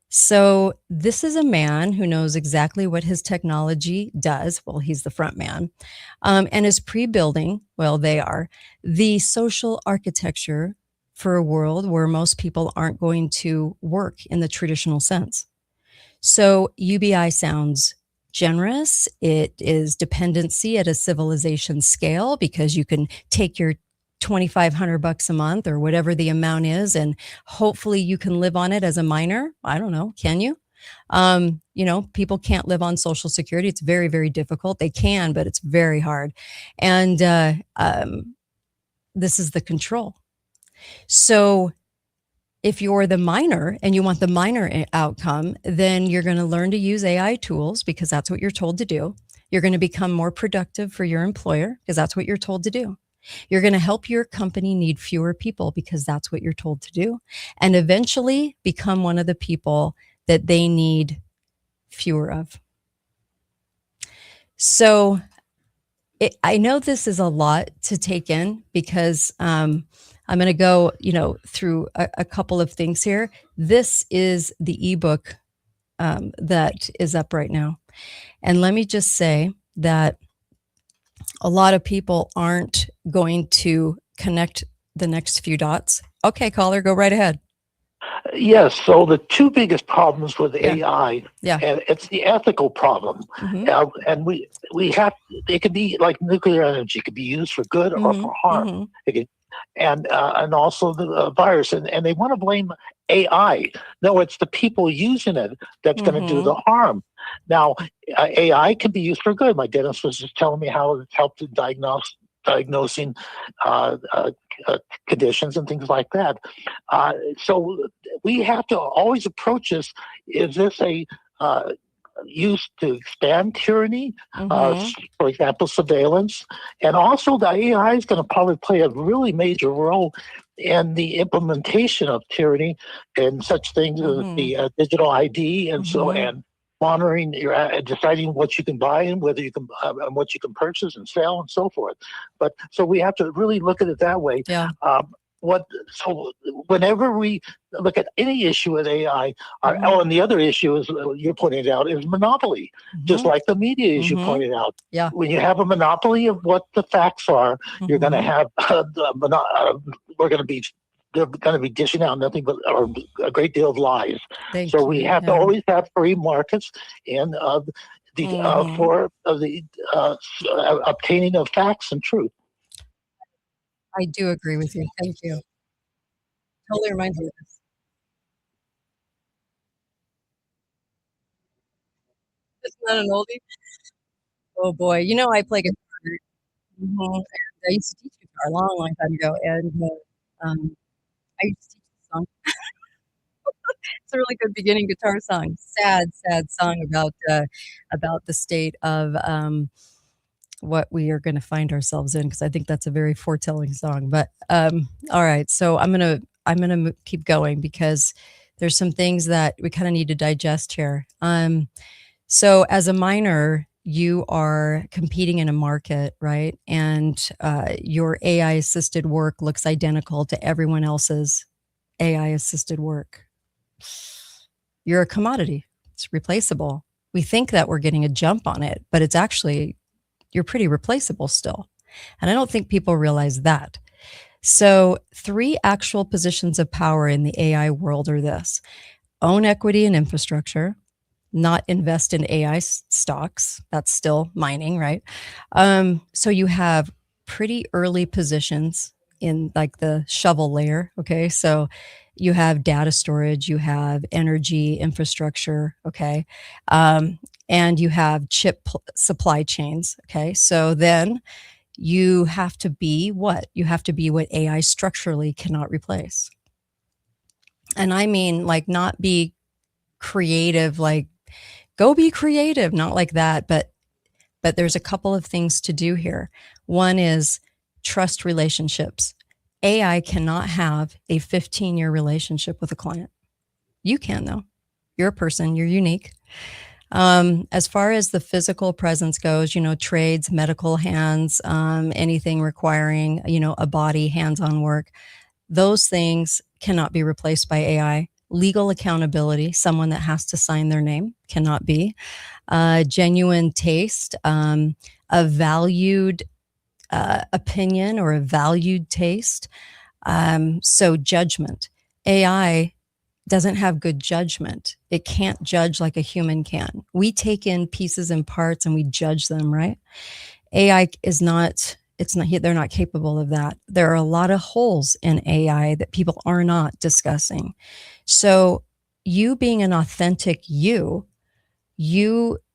So this is a man who knows exactly what his technology does. Well, he's the front man, and is pre-building, well, they are, the social architecture for a world where most people aren't going to work in the traditional sense. So UBI sounds generous. It is dependency at a civilization scale because you can take your $2,500 a month or whatever the amount is, and hopefully you can live on it as a minor. I don't know. Can you? People can't live on Social Security. It's very, very difficult. They can, but it's very hard. And this is the control. So if you're the minor and you want the minor outcome, then you're going to learn to use AI tools because that's what you're told to do. You're going to become more productive for your employer because that's what you're told to do. You're going to help your company need fewer people because that's what you're told to do. And eventually become one of the people that they need fewer of. So I know this is a lot to take in because I'm going to go, through a couple of things here. This is the ebook that is up right now. And let me just say that a lot of people aren't going to connect the next few dots. Okay, caller, go right ahead. Yes. So the two biggest problems with AI, and it's the ethical problem, and we have, it could be like nuclear energy, could be used for good or for harm. And also the virus, and they want to blame AI. No, it's the people using it that's going to do the harm. Now, AI can be used for good. My dentist was just telling me how it's helped in diagnosing conditions and things like that. So we have to always approach this. Is this a used to expand tyranny, for example, surveillance? And also the AI is going to probably play a really major role in the implementation of tyranny and such things as the digital ID and and monitoring your deciding what you can buy and whether you can and what you can purchase and sell and so forth. But so we have to really look at it that way. So whenever we look at any issue with AI, and the other issue is you pointed out is monopoly, just like the media, as you pointed out. When you have a monopoly of what the facts are, you're going to have they're going to be dishing out nothing but a great deal of lies. So we have to always have free markets and for the obtaining of facts and truth. I do agree with you. Thank you. Totally reminds me of this. Isn't that an oldie? Oh boy, I play guitar. And I used to teach guitar a long, long time ago, and I used to teach the song. It's a really good beginning guitar song. Sad, sad song about the state of what we are going to find ourselves in, because I think that's a very foretelling song. But all right, so I'm gonna keep going because there's some things that we kind of need to digest here. So as a miner, you are competing in a market, right? And your AI assisted work looks identical to everyone else's AI assisted work. You're a commodity. It's replaceable. We think that we're getting a jump on it, but it's actually, you're pretty replaceable still. And I don't think people realize that. So 3 actual positions of power in the AI world are this: own equity and infrastructure, not invest in AI stocks. That's still mining, right? So you have pretty early positions in like the shovel layer. Okay. So you have data storage, you have energy infrastructure. Okay. And you have supply chains. Okay. So then you have to be what? You have to be what AI structurally cannot replace. And I mean, like, not be creative, like, go be creative, not like that, but there's a couple of things to do here. One is trust relationships. AI cannot have a 15-year relationship with a client. You can, though. You're a person, you're unique. As far as the physical presence goes, trades, medical hands, anything requiring, a body, hands-on work, those things cannot be replaced by AI. Legal accountability, someone that has to sign their name, cannot be. Genuine taste, a valued opinion or a valued taste. So judgment. AI doesn't have good judgment. It can't judge like a human can. We take in pieces and parts and we judge them, right? AI is not, they're not capable of that. There are a lot of holes in AI that people are not discussing. So you being an authentic you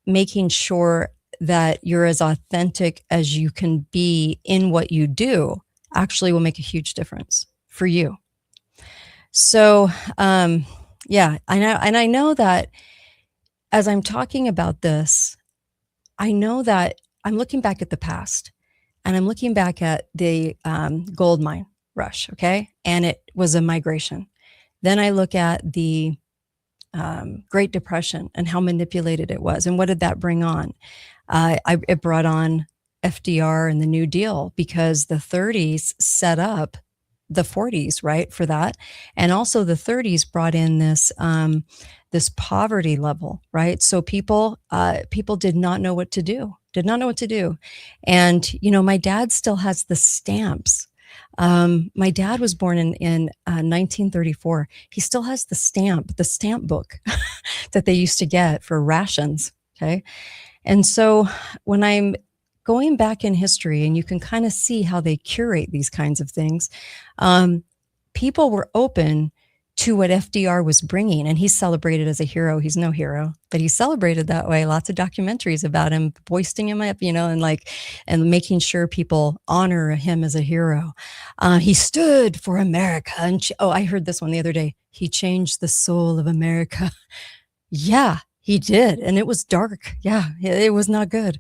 making sure that you're as authentic as you can be in what you do actually will make a huge difference for you. So, yeah, I know. And I know that as I'm talking about this, I know that I'm looking back at the past and I'm looking back at the gold mine rush. Okay. And it was a migration. Then I look at the Great Depression and how manipulated it was. And what did that bring on? It brought on FDR and the New Deal because the 30s set up the 40s, right, for that. And also the 30s brought in this poverty level, right? So people did not know what to do, And, my dad still has the stamps. My dad was born in 1934. He still has the stamp book that they used to get for rations. Okay. And so when I'm going back in history, and you can kind of see how they curate these kinds of things, people were open to what FDR was bringing, and he's celebrated as a hero. He's no hero, but he's celebrated that way. Lots of documentaries about him, boasting him up, and making sure people honor him as a hero. He stood for America. And I heard this one the other day. He changed the soul of America. Yeah, he did. And it was dark. Yeah, it was not good.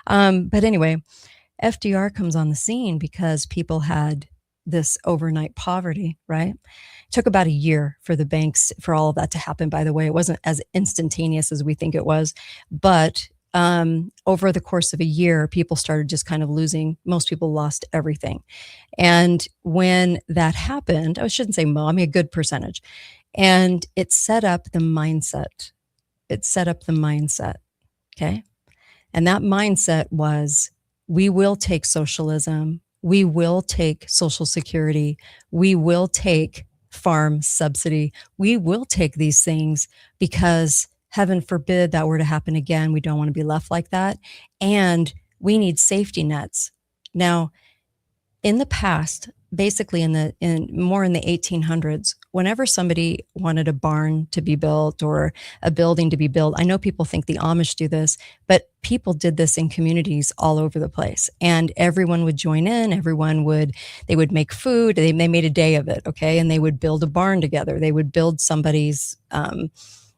But anyway, FDR comes on the scene because people had this overnight poverty, right? It took about a year for the banks, for all of that to happen, by the way. It wasn't as instantaneous as we think it was. But over the course of a year, people started just kind of losing. Most people lost everything. And when that happened, I shouldn't say a good percentage. And it set up the mindset. Okay. And that mindset was, we will take socialism. We will take Social Security. We will take farm subsidy. We will take these things because heaven forbid that were to happen again. We don't want to be left like that. And we need safety nets. Now, in the past, basically in the 1800s, whenever somebody wanted a barn to be built or a building to be built, I know people think the Amish do this, but people did this in communities all over the place, and everyone would join in. They would make food. They made a day of it. Okay. And they would build a barn together. They would build somebody's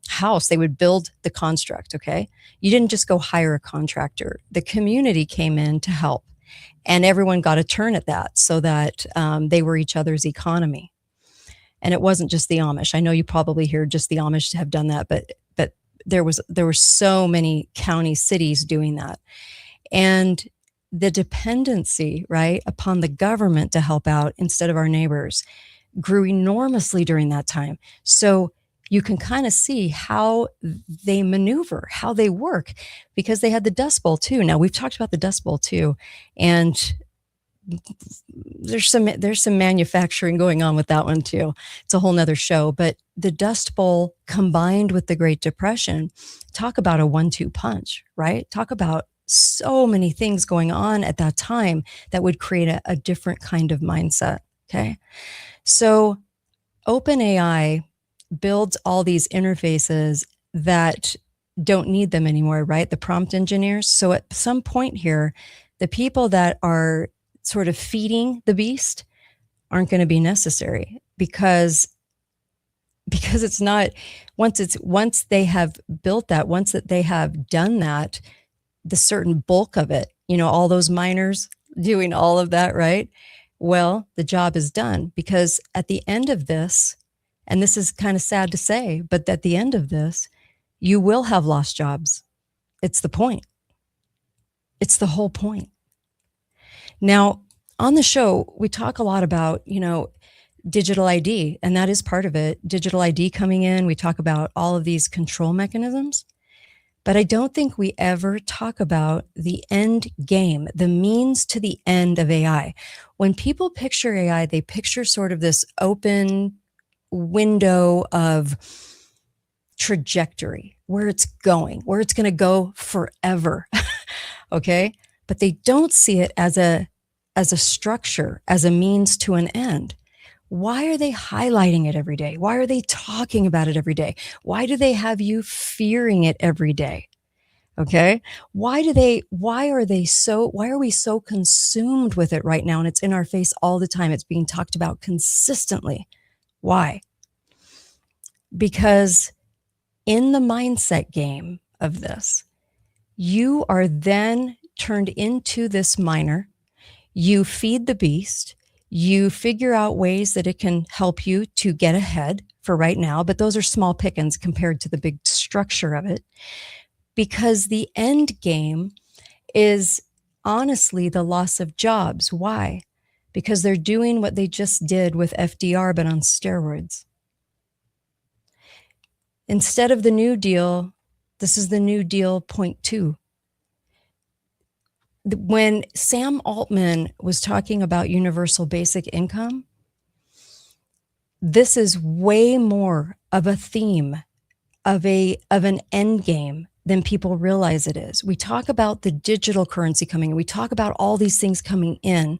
house. They would build the construct. Okay. You didn't just go hire a contractor. The community came in to help. And everyone got a turn at that so that they were each other's economy. And it wasn't just the Amish. I know you probably hear just the Amish have done that, but there were so many county cities doing that. And the dependency, right, upon the government to help out instead of our neighbors grew enormously during that time. So you can kind of see how they maneuver, how they work, because they had the Dust Bowl too. Now, we've talked about the Dust Bowl too. And there's some manufacturing going on with that one too. It's a whole nother show. But the Dust Bowl combined with the Great Depression, talk about a 1-2 punch, right? Talk about so many things going on at that time that would create a different kind of mindset. Okay. So OpenAI builds all these interfaces that don't need them anymore, right? The prompt engineers. So at some point here, the people that are sort of feeding the beast aren't going to be necessary because it's not, once they have built that, once that they have done that, the certain bulk of it, all those miners doing all of that, right? Well, the job is done, because at the end of this, and this is kind of sad to say, but at the end of this, you will have lost jobs. It's the point. It's the whole point. Now, on the show, we talk a lot about, digital ID, and that is part of it. Digital ID coming in, we talk about all of these control mechanisms, but I don't think we ever talk about the end game, the means to the end of AI. When people picture AI, they picture sort of this open window of trajectory, where it's going to go forever. Okay. But they don't see it as a structure, as a means to an end. Why are they highlighting it every day? Why are they talking about it every day? Why do they have you fearing it every day? Okay. Why are we so consumed with it right now? And it's in our face all the time. It's being talked about consistently. Why? Because in the mindset game of this, you are then turned into this miner. You feed the beast. You figure out ways that it can help you to get ahead for right now, but those are small pickings compared to the big structure of it. Because the end game is honestly the loss of jobs. Why? Because they're doing what they just did with FDR, but on steroids. Instead of the New Deal, this is the New Deal 0.2. When Sam Altman was talking about universal basic income, this is way more of a theme of an end game than people realize it is. We talk about the digital currency coming in. We talk about all these things coming in,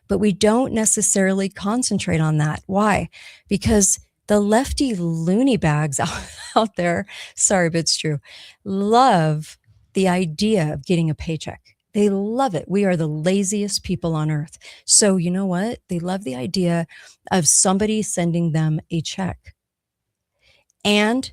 but we don't necessarily concentrate on that. Why? Because the lefty loony bags out there, sorry, but it's true, love the idea of getting a paycheck. They love it. We are the laziest people on earth. So you know what? They love the idea of somebody sending them a check. And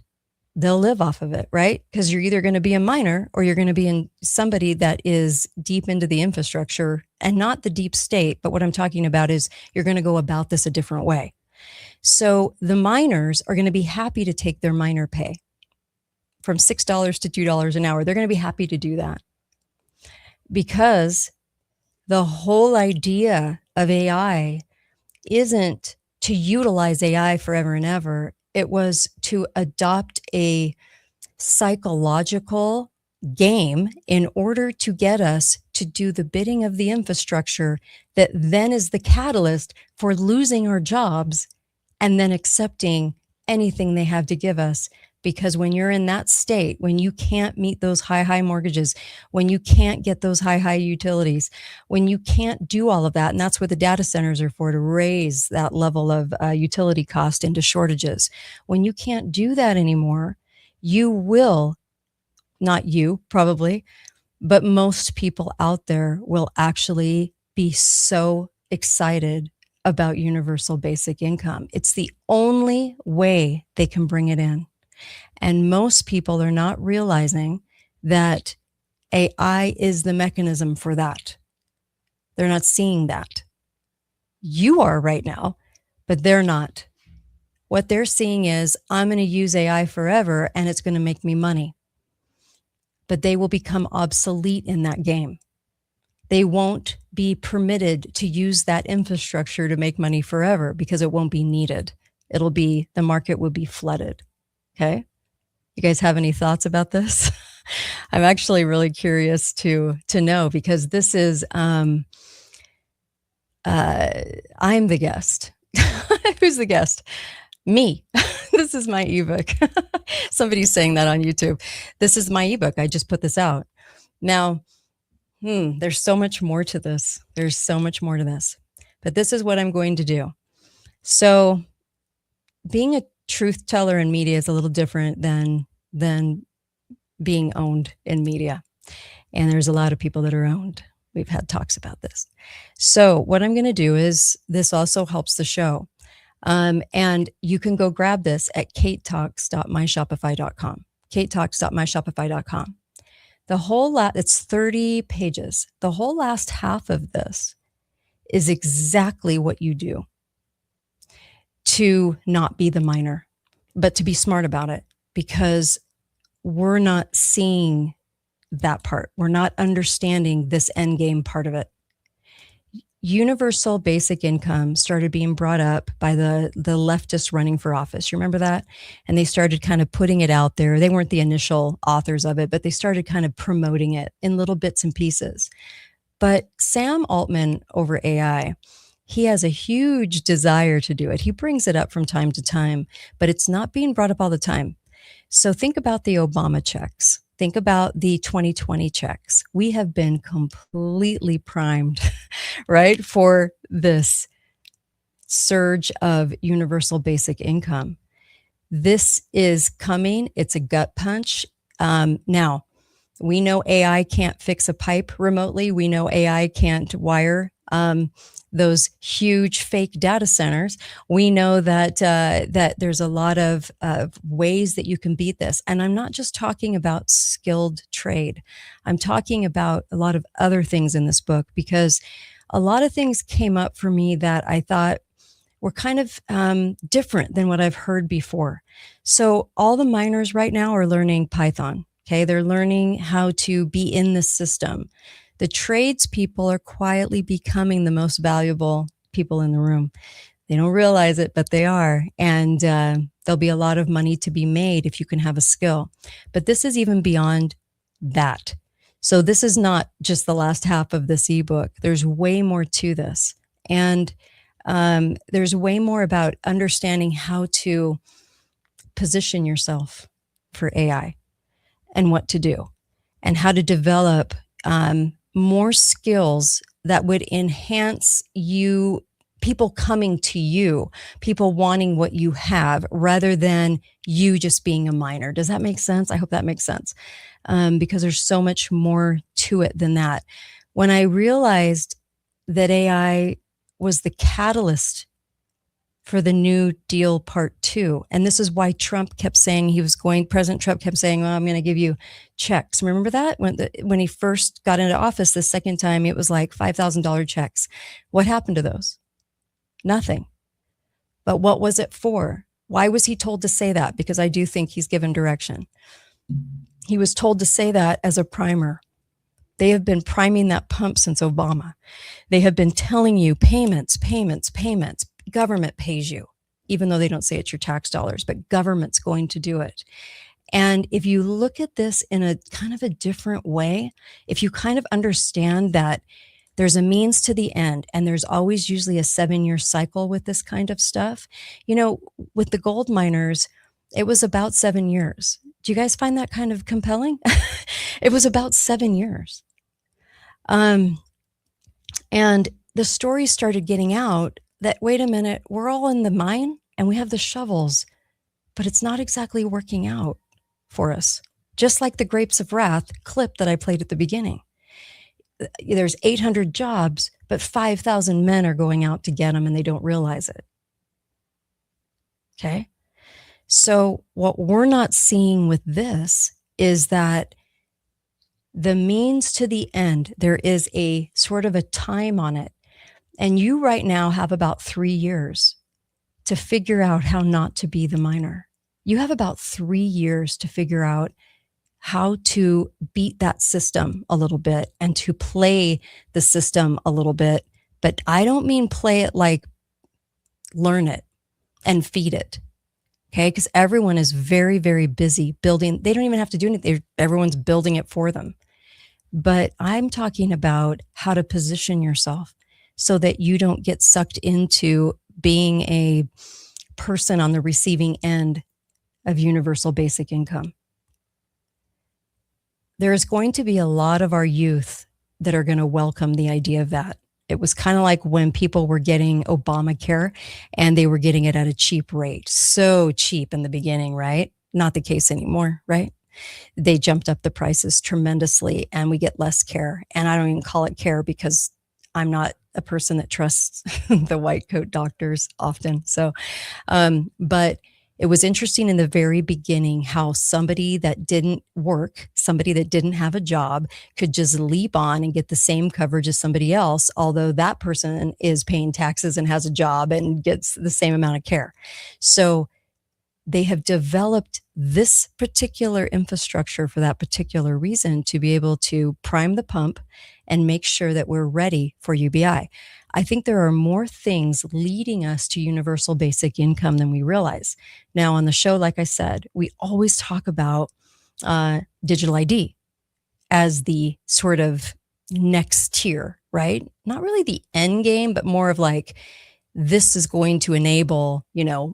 they'll live off of it, right? Because you're either going to be a miner or you're going to be in somebody that is deep into the infrastructure, and not the deep state. But what I'm talking about is you're going to go about this a different way. So the miners are going to be happy to take their miner pay from $6 to $2 an hour. They're going to be happy to do that, because the whole idea of AI isn't to utilize AI forever and ever. It was to adopt a psychological game in order to get us to do the bidding of the infrastructure that then is the catalyst for losing our jobs and then accepting anything they have to give us. Because when you're in that state, when you can't meet those high mortgages, when you can't get those high utilities, when you can't do all of that, and that's what the data centers are for, to raise that level of utility cost into shortages. When you can't do that anymore, you will, not you probably, but most people out there will actually be so excited about universal basic income. It's the only way they can bring it in. And most people are not realizing that AI is the mechanism for that. They're not seeing that. You are right now, but they're not. What they're seeing is, I'm going to use AI forever and it's going to make me money. But they will become obsolete in that game. They won't be permitted to use that infrastructure to make money forever, because it won't be needed. The market will be flooded. Okay. You guys have any thoughts about this? I'm actually really curious to know, because this is I'm the guest. Who's the guest? Me. This is my ebook. Somebody's saying that on YouTube. This is my ebook. I just put this out. Now, there's so much more to this. There's so much more to this. But this is what I'm going to do. So being a truth teller in media is a little different than being owned in media. And there's a lot of people that are owned. We've had talks about this. So what I'm going to do is, this also helps the show. And you can go grab this at katetalks.myshopify.com. katetalks.myshopify.com. The whole it's 30 pages. The whole last half of this is exactly what you do to not be the miner, but to be smart about it, because we're not seeing that part. We're not understanding this end game part of it. Universal basic income started being brought up by the leftists running for office. You remember that? And they started kind of putting it out there. They weren't the initial authors of it, but they started kind of promoting it in little bits and pieces. But Sam Altman over AI, he has a huge desire to do it. He brings it up from time to time, but it's not being brought up all the time. So think about the Obama checks. Think about the 2020 checks. We have been completely primed, right, for this surge of universal basic income. This is coming. It's a gut punch. Now, we know AI can't fix a pipe remotely. We know AI can't wire those huge fake data centers. We know that that there's a lot of ways that you can beat this. And I'm not just talking about skilled trade. I'm talking about a lot of other things in this book, because a lot of things came up for me that I thought were kind of different than what I've heard before. So all the miners right now are learning Python. Okay, they're learning how to be in the system. The tradespeople are quietly becoming the most valuable people in the room. They don't realize it, but they are. And there'll be a lot of money to be made if you can have a skill. But this is even beyond that. So this is not just the last half of this ebook. There's way more to this. And there's way more about understanding how to position yourself for AI and what to do, and how to develop more skills that would enhance you, people coming to you, people wanting what you have, rather than you just being a miner. Does that make sense? I hope that makes sense, because there's so much more to it than that. When I realized that AI was the catalyst for the New Deal Part 2. And this is why Trump kept saying President Trump kept saying, well, I'm going to give you checks. Remember that? When he first got into office the second time, it was like $5,000 checks. What happened to those? Nothing. But what was it for? Why was he told to say that? Because I do think he's given direction. He was told to say that as a primer. They have been priming that pump since Obama. They have been telling you payments. Government pays you, even though they don't say it's your tax dollars, but government's going to do it. And if you look at this in a kind of a different way, if you kind of understand that there's a means to the end, and there's always usually a 7-year cycle with this kind of stuff. You know, with the gold miners, it was about 7 years. Do you guys find that kind of compelling? It was about 7 years. And the story started getting out that, wait a minute, we're all in the mine and we have the shovels, but it's not exactly working out for us. Just like the Grapes of Wrath clip that I played at the beginning. There's 800 jobs, but 5,000 men are going out to get them and they don't realize it. Okay. So what we're not seeing with this is that the means to the end, there is a sort of a time on it. And you right now have about 3 years to figure out how not to be the miner. You have about 3 years to figure out how to beat that system a little bit and to play the system a little bit. But I don't mean play it like learn it and feed it. Okay, because everyone is very, very busy building. They don't even have to do anything. Everyone's building it for them. But I'm talking about how to position yourself so that you don't get sucked into being a person on the receiving end of universal basic income. There's going to be a lot of our youth that are going to welcome the idea of that. It was kind of like when people were getting Obamacare and they were getting it at a cheap rate. So cheap in the beginning, right? Not the case anymore, right? They jumped up the prices tremendously and we get less care. And I don't even call it care because I'm not a person that trusts the white coat doctors often. So, but it was interesting in the very beginning how somebody that didn't work, somebody that didn't have a job, could just leap on and get the same coverage as somebody else, although that person is paying taxes and has a job and gets the same amount of care. So they have developed this particular infrastructure for that particular reason, to be able to prime the pump and make sure that we're ready for UBI. I think there are more things leading us to universal basic income than we realize. Now, on the show, like I said, we always talk about digital ID as the sort of next tier, right? Not really the end game, but more of like, this is going to enable,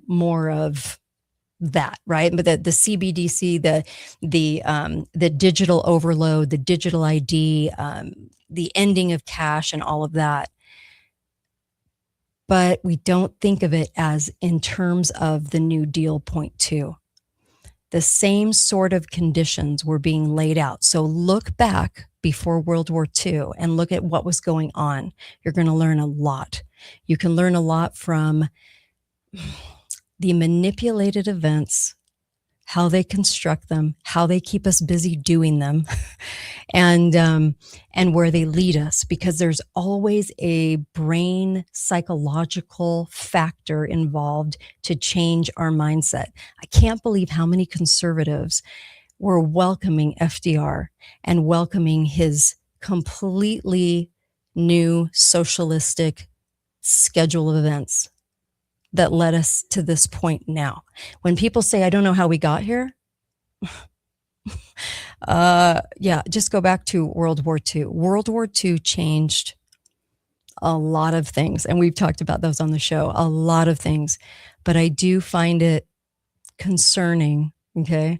more of that, right? But the CBDC, the digital overload, the digital ID, the ending of cash and all of that. But we don't think of it as in terms of the New Deal point two. The same sort of conditions were being laid out. So look back before World War II and look at what was going on. You're going to learn a lot. You can learn a lot from the manipulated events, how they construct them, how they keep us busy doing them, and where they lead us, because there's always a brain psychological factor involved to change our mindset. I can't believe how many conservatives were welcoming FDR and welcoming his completely new socialistic schedule of events that led us to this point now. When people say, I don't know how we got here, just go back to World War II. World War II changed a lot of things, and we've talked about those on the show, a lot of things. But I do find it concerning, okay?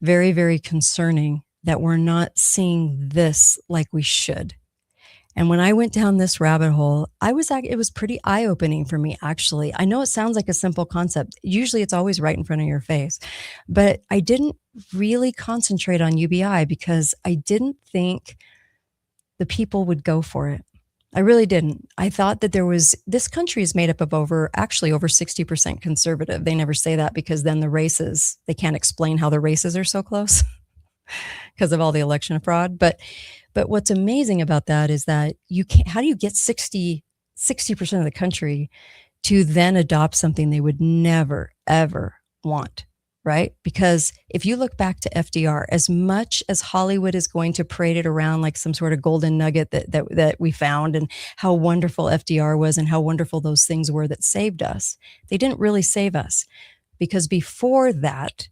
Very, very concerning that we're not seeing this like we should. And when I went down this rabbit hole, it was pretty eye-opening for me, actually. I know it sounds like a simple concept. Usually it's always right in front of your face. But I didn't really concentrate on UBI because I didn't think the people would go for it. I really didn't. I thought that this country is made up of over 60% conservative. They never say that because then they can't explain how the races are so close because of all the election fraud. But what's amazing about that is that how do you get 60% of the country to then adopt something they would never, ever want, right? Because if you look back to FDR, as much as Hollywood is going to parade it around like some sort of golden nugget that we found and how wonderful FDR was and how wonderful those things were that saved us, they didn't really save us, because before that,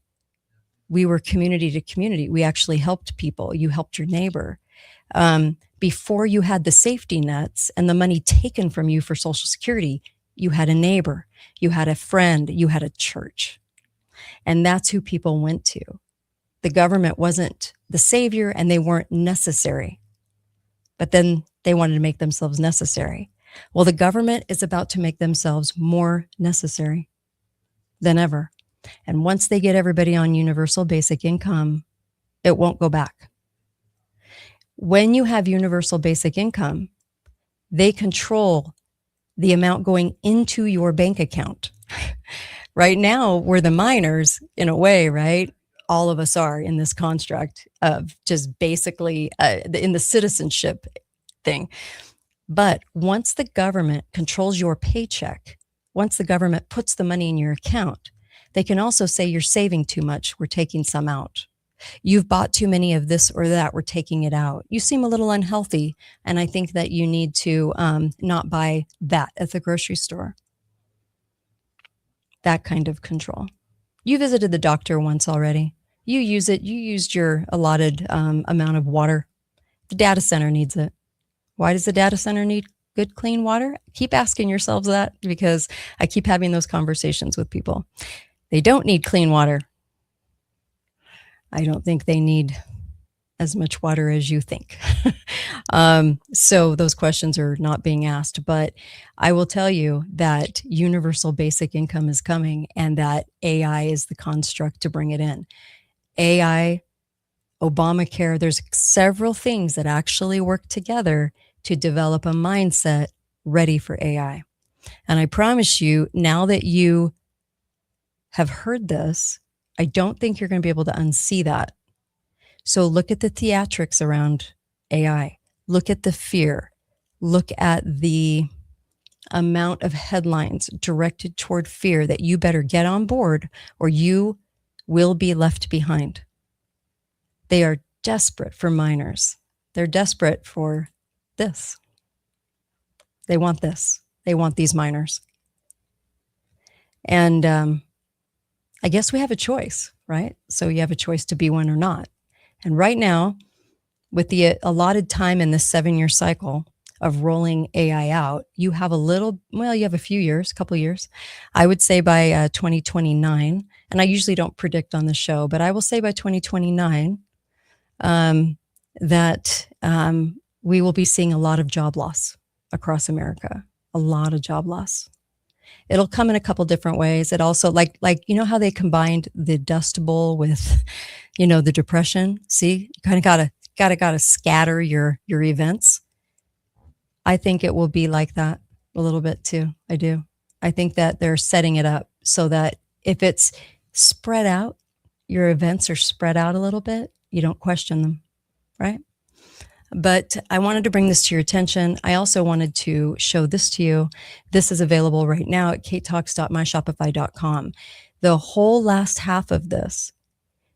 we were community to community. We actually helped people. You helped your neighbor. Before you had the safety nets and the money taken from you for Social Security, you had a neighbor, you had a friend, you had a church. And that's who people went to. The government wasn't the savior and they weren't necessary. But then they wanted to make themselves necessary. Well, the government is about to make themselves more necessary than ever. And once they get everybody on universal basic income, it won't go back. When you have universal basic income, they control the amount going into your bank account. Right now, we're the minors in a way, right? All of us are in this construct of just basically in the citizenship thing. But once the government controls your paycheck, once the government puts the money in your account, they can also say you're saving too much, we're taking some out. You've bought too many of this or that, we're taking it out. You seem a little unhealthy, and I think that you need to not buy that at the grocery store. That kind of control. You visited the doctor once already. You use it. You used your allotted amount of water. The data center needs it. Why does the data center need good, clean water? Keep asking yourselves that, because I keep having those conversations with people. They don't need clean water. I don't think they need as much water as you think. So those questions are not being asked. But I will tell you that universal basic income is coming, and that AI is the construct to bring it in. AI, Obamacare, there's several things that actually work together to develop a mindset ready for AI. And I promise you, now that you have heard this, I don't think you're going to be able to unsee that. So look at the theatrics around AI. Look at the fear. Look at the amount of headlines directed toward fear that you better get on board or you will be left behind. They are desperate for minors. They're desperate for this. They want this. They want these minors. And I guess we have a choice, right? So you have a choice to be one or not. And right now, with the allotted time in this 7-year cycle of rolling AI out, you have you have a few years, a couple of years. I would say by 2029, and I usually don't predict on the show, but I will say by 2029, that we will be seeing a lot of job loss across America, a lot of job loss. It'll come in a couple different ways. It also like you know how they combined the Dust Bowl with, the Depression. See, you kind of gotta scatter your events. I think it will be like that a little bit too. I do. I think that they're setting it up so that if it's spread out, your events are spread out a little bit, you don't question them, right? But I wanted to bring this to your attention. I also wanted to show this to you. This is available right now at katetalks.myshopify.com. The whole last half of this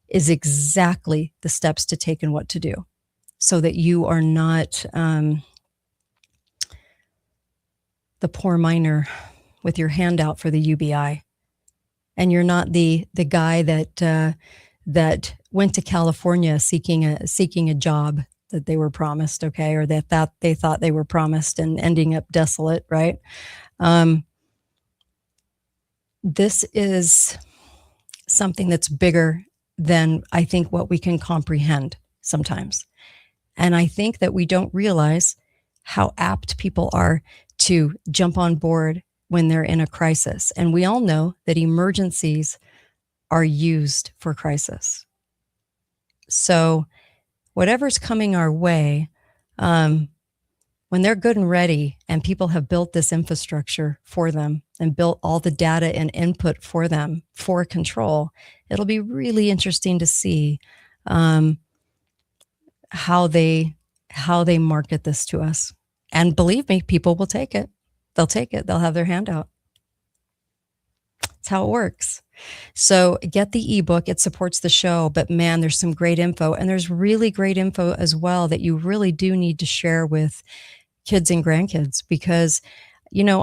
is exactly the steps to take and what to do so that you are not the poor miner with your hand out for the UBI. And you're not the guy that went to California seeking a job that they were promised, okay, or that they thought they were promised and ending up desolate, right? This is something that's bigger than I think what we can comprehend sometimes. And I think that we don't realize how apt people are to jump on board when they're in a crisis. And we all know that emergencies are used for crisis. So whatever's coming our way, when they're good and ready and people have built this infrastructure for them and built all the data and input for them for control, it'll be really interesting to see how they market this to us. And believe me, people will take it. They'll take it. They'll have their hand out. That's how it works. So get the ebook. It supports the show, but man, there's some great info, and there's really great info as well that you really do need to share with kids and grandkids, because,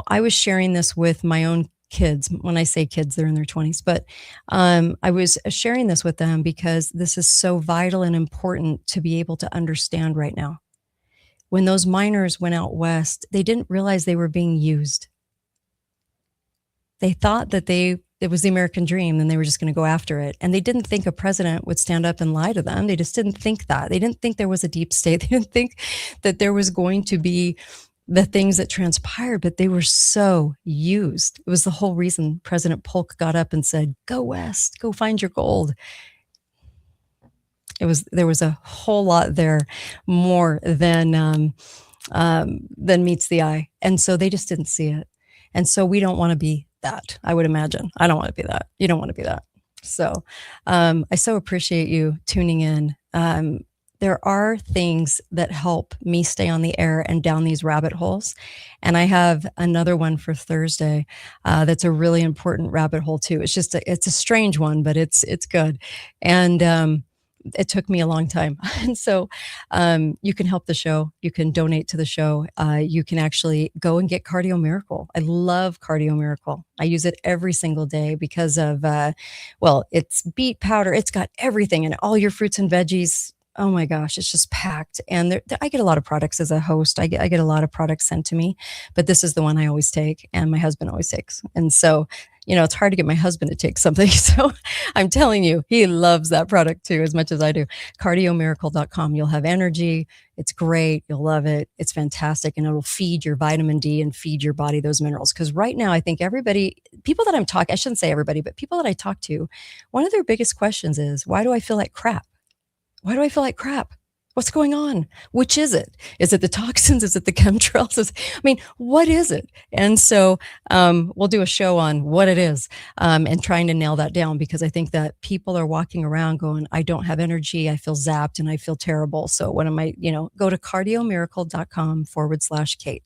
I was sharing this with my own kids. When I say kids, they're in their 20s, but I was sharing this with them because this is so vital and important to be able to understand right now. When those miners went out west, they didn't realize they were being used. They thought that it was the American dream and they were just going to go after it. And they didn't think a president would stand up and lie to them. They just didn't think that. They didn't think there was a deep state. They didn't think that there was going to be the things that transpired, but they were so used. It was the whole reason President Polk got up and said, "Go west, go find your gold." There was a whole lot there, more than meets the eye. And so they just didn't see it. And so we don't want to be that, I would imagine. I don't want to be that. You don't want to be that. So I so appreciate you tuning in. There are things that help me stay on the air and down these rabbit holes. And I have another one for Thursday that's a really important rabbit hole too. It's a strange one, but it's good. And it took me a long time. And so you can help the show. You can donate to the show. You can actually go and get Cardio Miracle. I love Cardio Miracle. I use it every single day because of, it's beet powder. It's got everything in it, all your fruits and veggies, Oh my gosh, it's just packed. And I get a lot of products as a host. I get a lot of products sent to me, but this is the one I always take and my husband always takes. And so, it's hard to get my husband to take something. So I'm telling you, he loves that product too, as much as I do. Cardiomiracle.com. You'll have energy. It's great. You'll love it. It's fantastic. And it'll feed your vitamin D and feed your body those minerals. Because right now, I think people that I'm talking, I shouldn't say everybody, but people that I talk to, one of their biggest questions is, why do I feel like crap? Why do I feel like crap? What's going on? Which is it? Is it the toxins? Is it the chemtrails? What is it? And so we'll do a show on what it is and trying to nail that down, because I think that people are walking around going, I don't have energy. I feel zapped and I feel terrible. So what am I, go to cardiomiracle.com/Kate.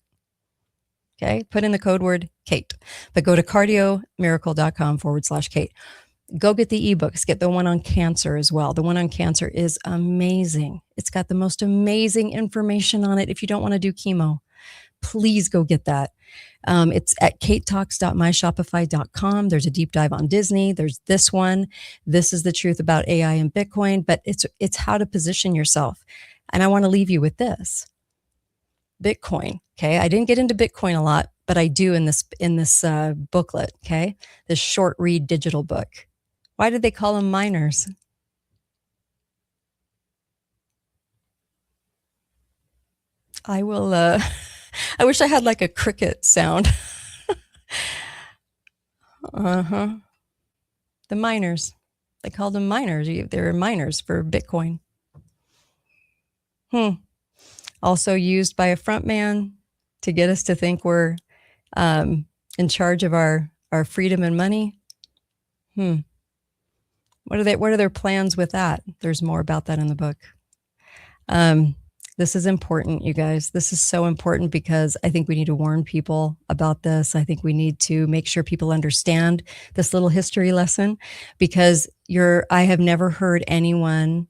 Okay. Put in the code word Kate, but go to cardiomiracle.com/Kate. Go get the ebooks, get the one on cancer as well. The one on cancer is amazing. It's got the most amazing information on it. If you don't want to do chemo, please go get that. It's at katetalks.myshopify.com. There's a deep dive on Disney. There's this one. This is the truth about AI and Bitcoin, but it's how to position yourself. And I want to leave you with this. Bitcoin. Okay. I didn't get into Bitcoin a lot, but I do in this booklet. Okay. This short read digital book. Why did they call them miners? I will, I wish I had like a cricket sound. The miners. They called them miners. They're miners for Bitcoin. Also used by a front man to get us to think we're in charge of our freedom and money. What are their plans with that? There's more about that in the book. This is important, you guys. This is so important because I think we need to warn people about this. I think we need to make sure people understand this little history lesson, because I have never heard anyone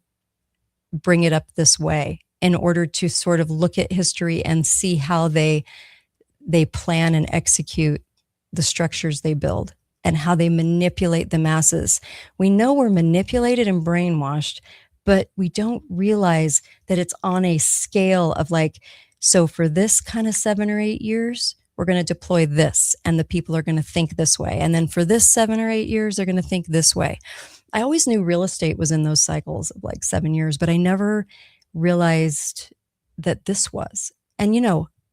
bring it up this way in order to sort of look at history and see how they plan and execute the structures they build and how they manipulate the masses. We know we're manipulated and brainwashed, but we don't realize that it's on a scale of so for this kind of 7 or 8 years, we're going to deploy this and the people are going to think this way. And then for this 7 or 8 years, they're going to think this way. I always knew real estate was in those cycles of 7 years, but I never realized that this was. And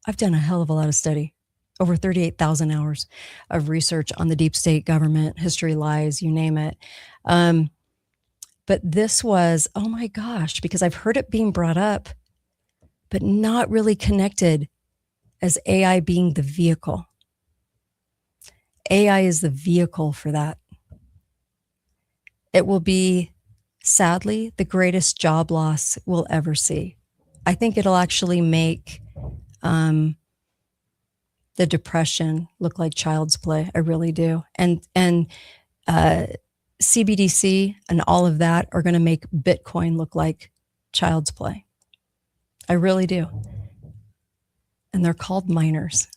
I've done a hell of a lot of study, over 38,000 hours of research on the deep state government, history, lies, you name it. But this was, oh my gosh, because I've heard it being brought up, but not really connected as AI being the vehicle. AI is the vehicle for that. It will be, sadly, the greatest job loss we'll ever see. I think it'll actually make the depression look like child's play. I really do. And CBDC and all of that are going to make Bitcoin look like child's play. I really do. And they're called miners.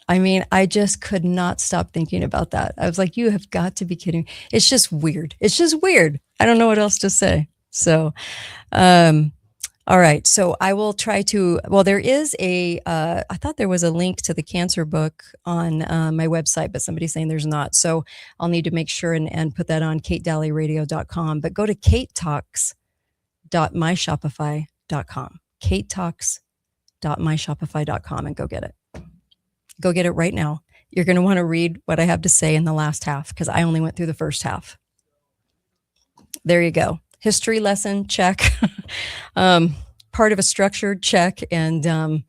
I just could not stop thinking about that. I was like, you have got to be kidding. It's just weird. It's just weird. I don't know what else to say. So, all right. So I will try to, there is I thought there was a link to the cancer book on my website, but somebody's saying there's not. So I'll need to make sure and put that on katedalleyradio.com, but go to katetalks.myshopify.com, katetalks.myshopify.com and go get it. Go get it right now. You're going to want to read what I have to say in the last half, because I only went through the first half. There you go. History lesson, check. Part of a structured check, and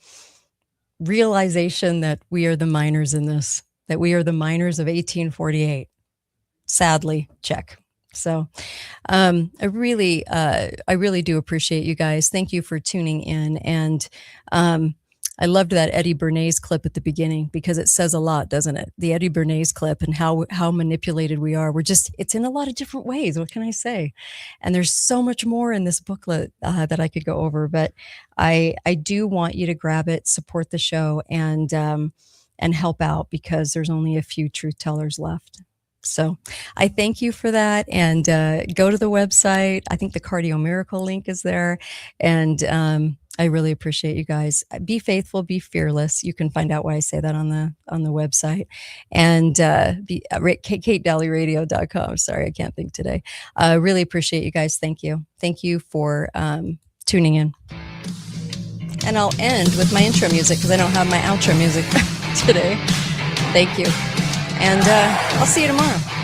realization that we are the miners in this, that we are the miners of 1848. Sadly, check. So I really do appreciate you guys. Thank you for tuning in. And I loved that Eddie Bernays clip at the beginning, because it says a lot, doesn't it? The Eddie Bernays clip and how manipulated we are. It's in a lot of different ways. What can I say? And there's so much more in this booklet that I could go over, but I do want you to grab it, support the show, and help out, because there's only a few truth tellers left. So I thank you for that. And go to the website. I think the Cardio Miracle link is there. And I really appreciate you guys. Be faithful, be fearless. You can find out why I say that on the website. And KateDalleyRadio.com. Sorry, I can't think today. Really appreciate you guys. Thank you. Thank you for tuning in. And I'll end with my intro music because I don't have my outro music today. Thank you. And I'll see you tomorrow.